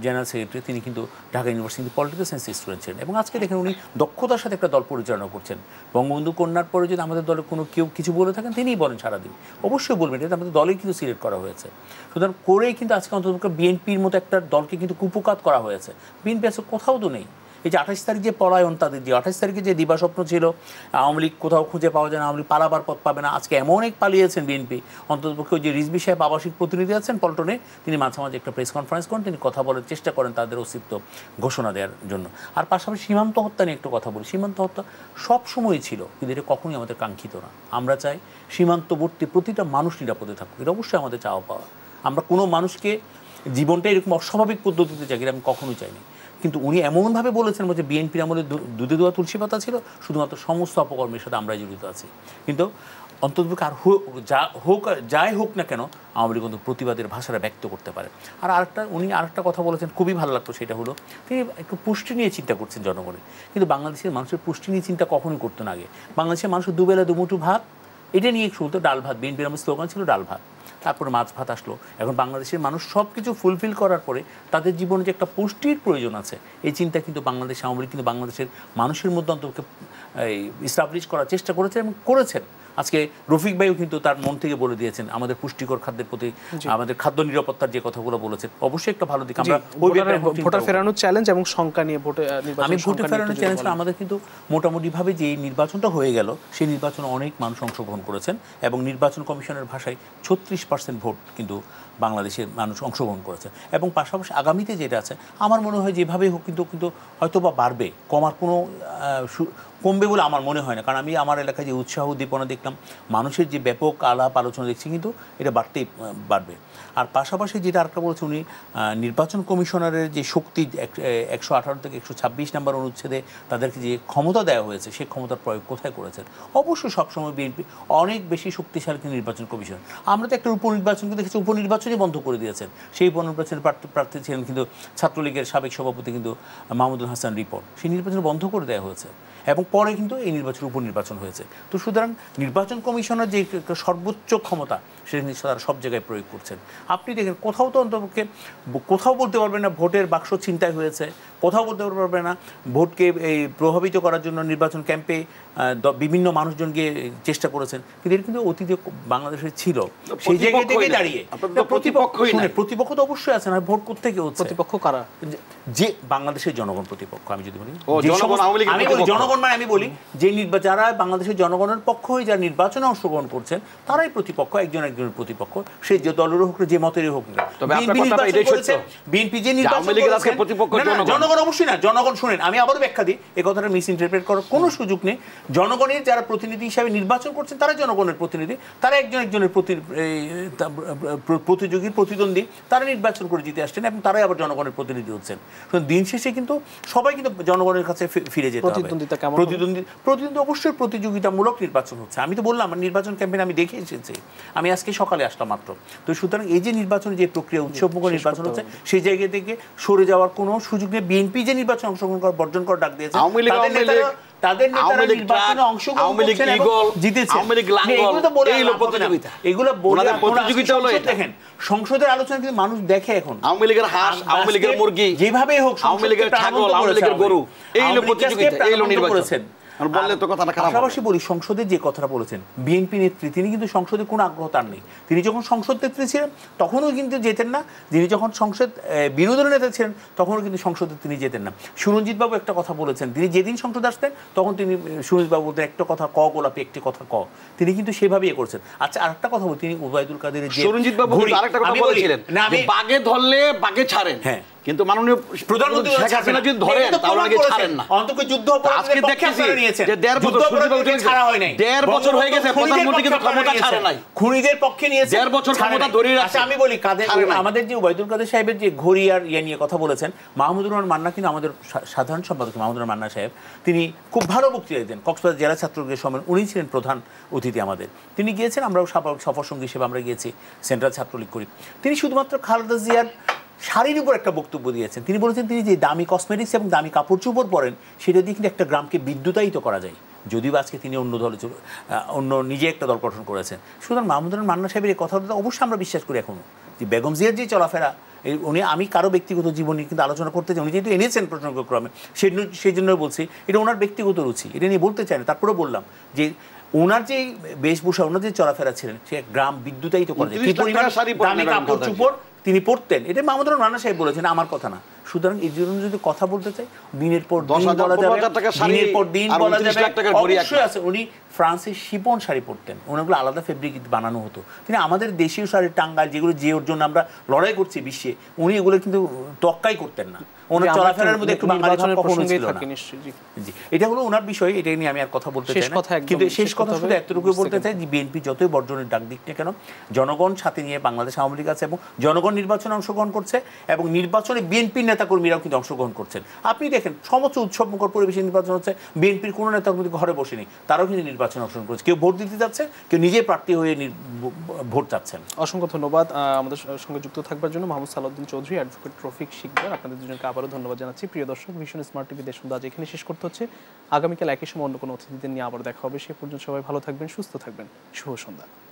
জেনারেল সেক্রেটারি, তিনি কিন্তু Dhaka university political science student ছিলেন। এবং আজকে দেখেন উনি দক্ষতার সাথে একটা দল পরিচালনা করছেন। বঙ্গবন্ধু কন্যার পরে যদি আমাদের দলে কোনো কেউ কিছু বলে থাকেন, তিনিই বলেন সারাদিন, অবশ্যই বলবেন, এটা আমাদের দলেই কিন্তু সিলেক্ট করা হয়েছে। সুতরাং করেই কিন্তু আজকে অন্তত বিএনপির মতো একটা দলকে কিন্তু কুপকাত করা হয়েছে। বিএনপি আসলে কোথাও তো নেই, এই যে 28 তারিখ যে পলায়ন, তাদের যে 28 তারিখে যে দিবাস্বপ্ন ছিল আওয়ামী লীগ কোথাও খুঁজে পাওয়া যায় না, আওয়ামী লীগ পালাবার পথ পাবে না, আজকে এমন এক পালিয়েছেন বিএনপি। অন্ততপক্ষে ওই যে রিজভী সাহেব আবাসিক প্রতিনিধি আছেন পল্টনে, তিনি মাঝে মাঝে একটা প্রেস কনফারেন্স করেন, তিনি কথা বলার চেষ্টা করেন তাদের অস্তিত্ব ঘোষণা দেওয়ার জন্য। আর পাশাপাশি সীমান্ত হত্যা নিয়ে একটু কথা বলি। সীমান্ত হত্যা সব সময় ছিল, কিন্তু এটা কখনোই আমাদের কাঙ্ক্ষিত না। আমরা চাই সীমান্তবর্তী প্রতিটা মানুষ নিরাপদে থাকুক, এটা অবশ্যই আমাদের চাওয়া পাওয়া। আমরা কোনো মানুষকে জীবনটা এরকম অস্বাভাবিক পদ্ধতিতে চাই, আমি কখনোই চাইনি। কিন্তু উনি এমনভাবে বলেছেন যে বিএনপির আমলে দুধে দোয়া তুলসী পাতা ছিল, শুধুমাত্র সমস্ত অপকর্মের সাথে আমরাই জড়িত আছি। কিন্তু অন্ততপক্ষে আর যাই হোক না কেন আওয়ামী লীগ কিন্তু প্রতিবাদের ভাষাটা ব্যক্ত করতে পারে। আর উনি আরেকটা কথা বলেছেন, খুবই ভালো লাগতো, সেটা হলো তিনি একটু পুষ্টি নিয়ে চিন্তা করছেন জনগণের। কিন্তু বাংলাদেশের মানুষের পুষ্টি নিয়ে চিন্তা কখনোই করতো না আগে। বাংলাদেশের মানুষের দুবেলা দুমুঠো ভাত, এটা নিয়ে শুনতো, ডাল ভাত। বিএনপির আমার স্লোগান ছিল ডাল ভাত, তারপরে মাছ ভাত আসলো। এখন বাংলাদেশের মানুষ সব কিছু ফুলফিল করার পরে তাদের জীবনে যে একটা পুষ্টির প্রয়োজন আছে, এই চিন্তা কিন্তু বাংলাদেশ আওয়ামী লীগ কিন্তু বাংলাদেশের মানুষের মধ্যে অন্তত ইস্টাবলিশ করার চেষ্টা করেছেন এবং করেছেন। আজকে রফিক ভাইও কিন্তু তার মন থেকে বলে দিয়েছেন আমাদের পুষ্টিকর খাদ্যের প্রতি, আমাদের খাদ্য নিরাপত্তার যে কথাগুলো বলেছেন, অবশ্যই একটা ভালো দিক। আমরা ভোটার ফেরানোর চ্যালেঞ্জ এবং সংখ্যা নিয়ে আমি ভোটে ফেরানোর চ্যালেঞ্জ, আমাদের কিন্তু মোটামুটিভাবে যে নির্বাচনটা হয়ে গেল, সেই নির্বাচনে অনেক মানুষ অংশগ্রহণ করেছেন এবং নির্বাচন কমিশনের ভাষায় 36% ভোট কিন্তু বাংলাদেশের মানুষ অংশগ্রহণ করেছে। এবং পাশাপাশি আগামীতে যেটা আছে, আমার মনে হয় যেভাবেই হোক কিন্তু হয়তো বা বাড়বে, কমবে বলে আমার মনে হয় না। কারণ আমি আমার এলাকায় যে উৎসাহ উদ্দীপনা দেখলাম, মানুষের যে ব্যাপক আলাপ আলোচনা দেখছি, কিন্তু এটা বাড়বে। আর পাশাপাশি যেটা আরেকটা বলছে উনি, নির্বাচন কমিশনারের যে শক্তি 118 থেকে 126 নম্বর অনুচ্ছেদে তাদেরকে যে ক্ষমতা দেওয়া হয়েছে, সেই ক্ষমতার প্রয়োগ কোথায় করেছেন? অবশ্যই সবসময় বিএনপি অনেক বেশি শক্তিশালী নির্বাচন কমিশন। আমরা তো একটা উপনির্বাচনকে দেখেছি, উপনির্বাচনই বন্ধ করে দিয়েছেন। সেই উপনির্বাচনের প্রার্থী ছিলেন কিন্তু ছাত্রলীগের সাবেক সভাপতি কিন্তু মাহমুদুল হাসান রিপন, সেই নির্বাচন বন্ধ করে দেওয়া হয়েছে এবং পরে কিন্তু এই উপনির্বাচন হয়েছে। তো সুতরাং নির্বাচন কমিশনের যে সর্বোচ্চ ক্ষমতা, সেটা তারা সব জায়গায় প্রয়োগ করছেন। আপনি দেখেন কোথাও তো অন্তপক্ষে কোথাও বলতে পারবেন না ভোটের বাক্স ছিনতাই হয়েছে, কোথাও বলতে পারবে না ভোটকে এই প্রভাবিত করার জন্য নির্বাচন ক্যাম্পে বিভিন্ন মানুষজন গিয়ে চেষ্টা করেছেন। কিন্তু এটা কিন্তু অতীতে বাংলাদেশে ছিল। সেই জায়গা থেকে দাঁড়িয়ে প্রতিপক্ষ তো অবশ্যই আছে না, ভোট কোত্থেকে হচ্ছে? প্রতিপক্ষ কারা? যে বাংলাদেশের জনগণ প্রতিপক্ষ। আমি যদি বলি জনগণ, মানে আমি বলি যে যারা বাংলাদেশের জনগণের পক্ষ হয়ে যারা নির্বাচনে অংশগ্রহণ করছেন, তারাই প্রতিপক্ষ, একজনের প্রতিপক্ষ, সে যে দলের হোক, যে মতেরই হোক না। বিএনপি যে নির্বাচন, জনগণ অবশ্যই না। জনগণ শুনেন, আমি আবারও ব্যাখ্যা দিই, এই কথাটা মিস ইন্টারপ্রেট করার কোনো সুযোগ নেই। জনগণের যারা প্রতিনিধি হিসাবে নির্বাচন করছেন, তারা জনগণের প্রতিনিধি, তারা একজনের প্রতিযোগী প্রতিদ্বন্দ্বী, তারা নির্বাচন করে জিতে আসছেন এবং তারাই আবার জনগণের প্রতিনিধি হচ্ছেন। দিন শেষে কিন্তু সবাই কিন্তু জনগণের কাছে ফিরে যেতে হবে। প্রতিদ্বন্দ্বী অবশ্যই প্রতিযোগিতামূলক নির্বাচন হচ্ছে। আমি তো বললাম নির্বাচন ক্যাম্পেইন আমি দেখে এসেছি, আমি আজকে সকালে আসলাম মাত্র। তো সুতরাং এই যে নির্বাচনের যে প্রক্রিয়া, উৎসবমুখর নির্বাচন হচ্ছে, সেই জায়গা থেকে সরে যাওয়ার কোনো সুযোগ নেই। বিএনপি যে নির্বাচন অংশগ্রহণ করা বর্জন করার ডাক দিয়েছে, তাদের নেতারা নির্বাচনে অংশগ্রহণ করছেন এবং জিতেছেন। এগুলো বলে দেখেন, সংসদের আলোচনা কিন্তু মানুষ দেখে। এখন আওয়ামী লীগের হাঁস, আওয়ামী লীগের মুরগি, যেভাবেই হোক, আওয়ামী লীগের ছাগল, আওয়ামী লীগের গরু, এই প্রতিযোগিতা, এই নির্বাচন। পাশাপাশি বলি, সংসদে যে কথাটা বলেছেন বিএনপি নেত্রী, তিনি কিন্তু সংসদে কোনো আগ্রহ তার নেই। তিনি যখন সংসদ নেত্রী ছিলেন তখনও কিন্তু যেতেন না, তিনি যখন সংসদ বিরোধী দলের নেতা ছিলেন তখনও কিন্তু সংসদে তিনি যেতেন না। সুরঞ্জিত বাবু একটা কথা বলেছেন, তিনি যেদিন সংসদে আসতেন তখন তিনি সুরঞ্জিত বাবু বলতেন একটা কথা ক গোলাপি, একটি কথা ক। তিনি কিন্তু সেভাবেই করছেন। আচ্ছা, আরেকটা কথা বলি, তিনি ওবায়দুল কাদেরের যে সুরঞ্জিত বাবু আরেকটা কথা বলেছিলেন, বাগে ধরলে বাগে ছাড়েন। হ্যাঁ, কিন্তু মাননীয় প্রধানমন্ত্রী শেখ হাসিনা যদি ধরেন তাহলে আগে ছাড়েন না। অন্তত যুদ্ধ আজকে দেখতেছি যে 1.5 বছর ছাড়া হয় নাই, 1.5 বছর হয়ে গেছে প্রধানমন্ত্রী কিন্তু ক্ষমতা ছাড়ে নাই, খুনিদের পক্ষে নিয়েছে, 1.5 বছর ক্ষমতা ধরে রাখছে। আচ্ছা, আমি বলি আমাদের যে ওবায়দুল কাদের সাহেবের যে ঘড়ি আর নিয়ে কথা বলেছেন, মাহমুদুর রহমান মান্না কিন্তু আমাদের সাধারণ সম্পাদক মাহমুদুর রহমান মান্না সাহেব, তিনি খুব ভালো বক্তৃতা দিতেন। কক্সবাজার জেলা ছাত্রলীগের সম্মেলন, উনি ছিলেন প্রধান অতিথি আমাদের। তিনি গিয়েছেন, আমরাও সফর সঙ্গী হিসেবে আমরা গিয়েছি, সেন্ট্রাল ছাত্রলীগ করি। তিনি শুধুমাত্র খালেদা জিয়ার শাড়ির উপর একটা বক্তব্য দিয়েছেন। তিনি বলেছেন তিনি যে দামি কসমেটিক্স এবং দামি কাপড় চোপড় পরেন, সেটা দিয়ে কিন্তু একটা গ্রামকে বিদ্যুতায়িত করা যায়। যদিও আজকে তিনি অন্য নিজে একটা দল গঠন করেছেন। সুতরাং মাহমুদুর রহমান মান্না সাহেবের এই কথাটা অবশ্যই আমরা বিশ্বাস করি এখনও, যে বেগম জিয়ার যে চলাফেরা, উনি, আমি কারো ব্যক্তিগত জীবন নিয়ে কিন্তু আলোচনা করতে চাই, উনি যেহেতু এনেছেন প্রসঙ্গক্রমে, সেই জন্য বলছি এটা ওনার ব্যক্তিগত রুচি, এটা নিয়ে বলতে চাই না। তারপরে বললাম যে ওনার যে বেশভূষা, ওনার যে চলাফেরা ছিলেন, সে গ্রাম বিদ্যুতায়িত করে, কি পরিমাণ দামি কাপড় চোপড় তিনি পড়তেন, এটা মাহমুদুর রহমান মান্না সাহেব বলেছেন, আমার কথা না। সুতরাং এই জন্য যদি কথা বলতে চাই দিনের পর দিন 10,000 বলা যাবে, 15,000 টাকা শাড়ি দিনের পর দিন আর বলা 29 যাবে। লাখ টাকার ঘড়ি অবশ্যই একটা। আছে, উনি ফ্রান্সের শিপন শাড়ি পরতেন, ওনাগুলো আলাদা ফেব্রিক বানানো হতো। তিনি আমাদের দেশীয় শাড়ি টাঙ্গাইল যেগুলো যে ওর জন্য আমরা লড়াই করছি বিশ্বে, উনি এগুলো কিন্তু তক্কাই করতেন না। ওনার চলাফেরার মধ্যে একটু বাঙালি ভাব কখনো ছিল না। জি, এটা হলো ওনার বিষয়, এটা নিয়ে আমি আর কথা বলতে চাই না। কিন্তু শেষ কথা শুধু এতটুকু বলতে চাই যে বিএনপি যতই বর্জনের ডাক দিক না কেন, জনগণ সাথে নিয়ে বাংলাদেশ আওয়ামী লীগ আছে এবং জনগণ নির্বাচনে অংশগ্রহণ করছে এবং নির্বাচনে বিএনপির নেতাকর্মীরাও কিন্তু অংশগ্রহণ করছেন। আপনি দেখেন সমস্ত উৎসবমুখর পরিবেশে নির্বাচন হচ্ছে, বিএনপির কোনো নেতাকর্মী ঘরে বসেনি, তারাও কিন্তু নির্বাচনে অংশগ্রহণ করছে। কেউ ভোট দিতে যাচ্ছে, কেউ নিজে প্রার্থী হয়ে ভোট চাচ্ছেন। অসংখ্য ধন্যবাদ আমাদের সঙ্গে যুক্ত থাকবার জন্য মোহাম্মদ সালাউদ্দিন চৌধুরী, অ্যাডভোকেট রফিক শিকদার, আপনাদের দুজনকে আবারও ধন্যবাদ জানাচ্ছি। প্রিয় দর্শক, ভিশন স্মার্ট টিভি দেশ আজ এখানে শেষ করতে হচ্ছে। আগামীকাল একই সময় অন্য কোনো অতিথিদের নিয়ে আবার দেখা হবে। সে পর্যন্ত সবাই ভালো থাকবেন, সুস্থ থাকবেন। শুভ সন্ধ্যা।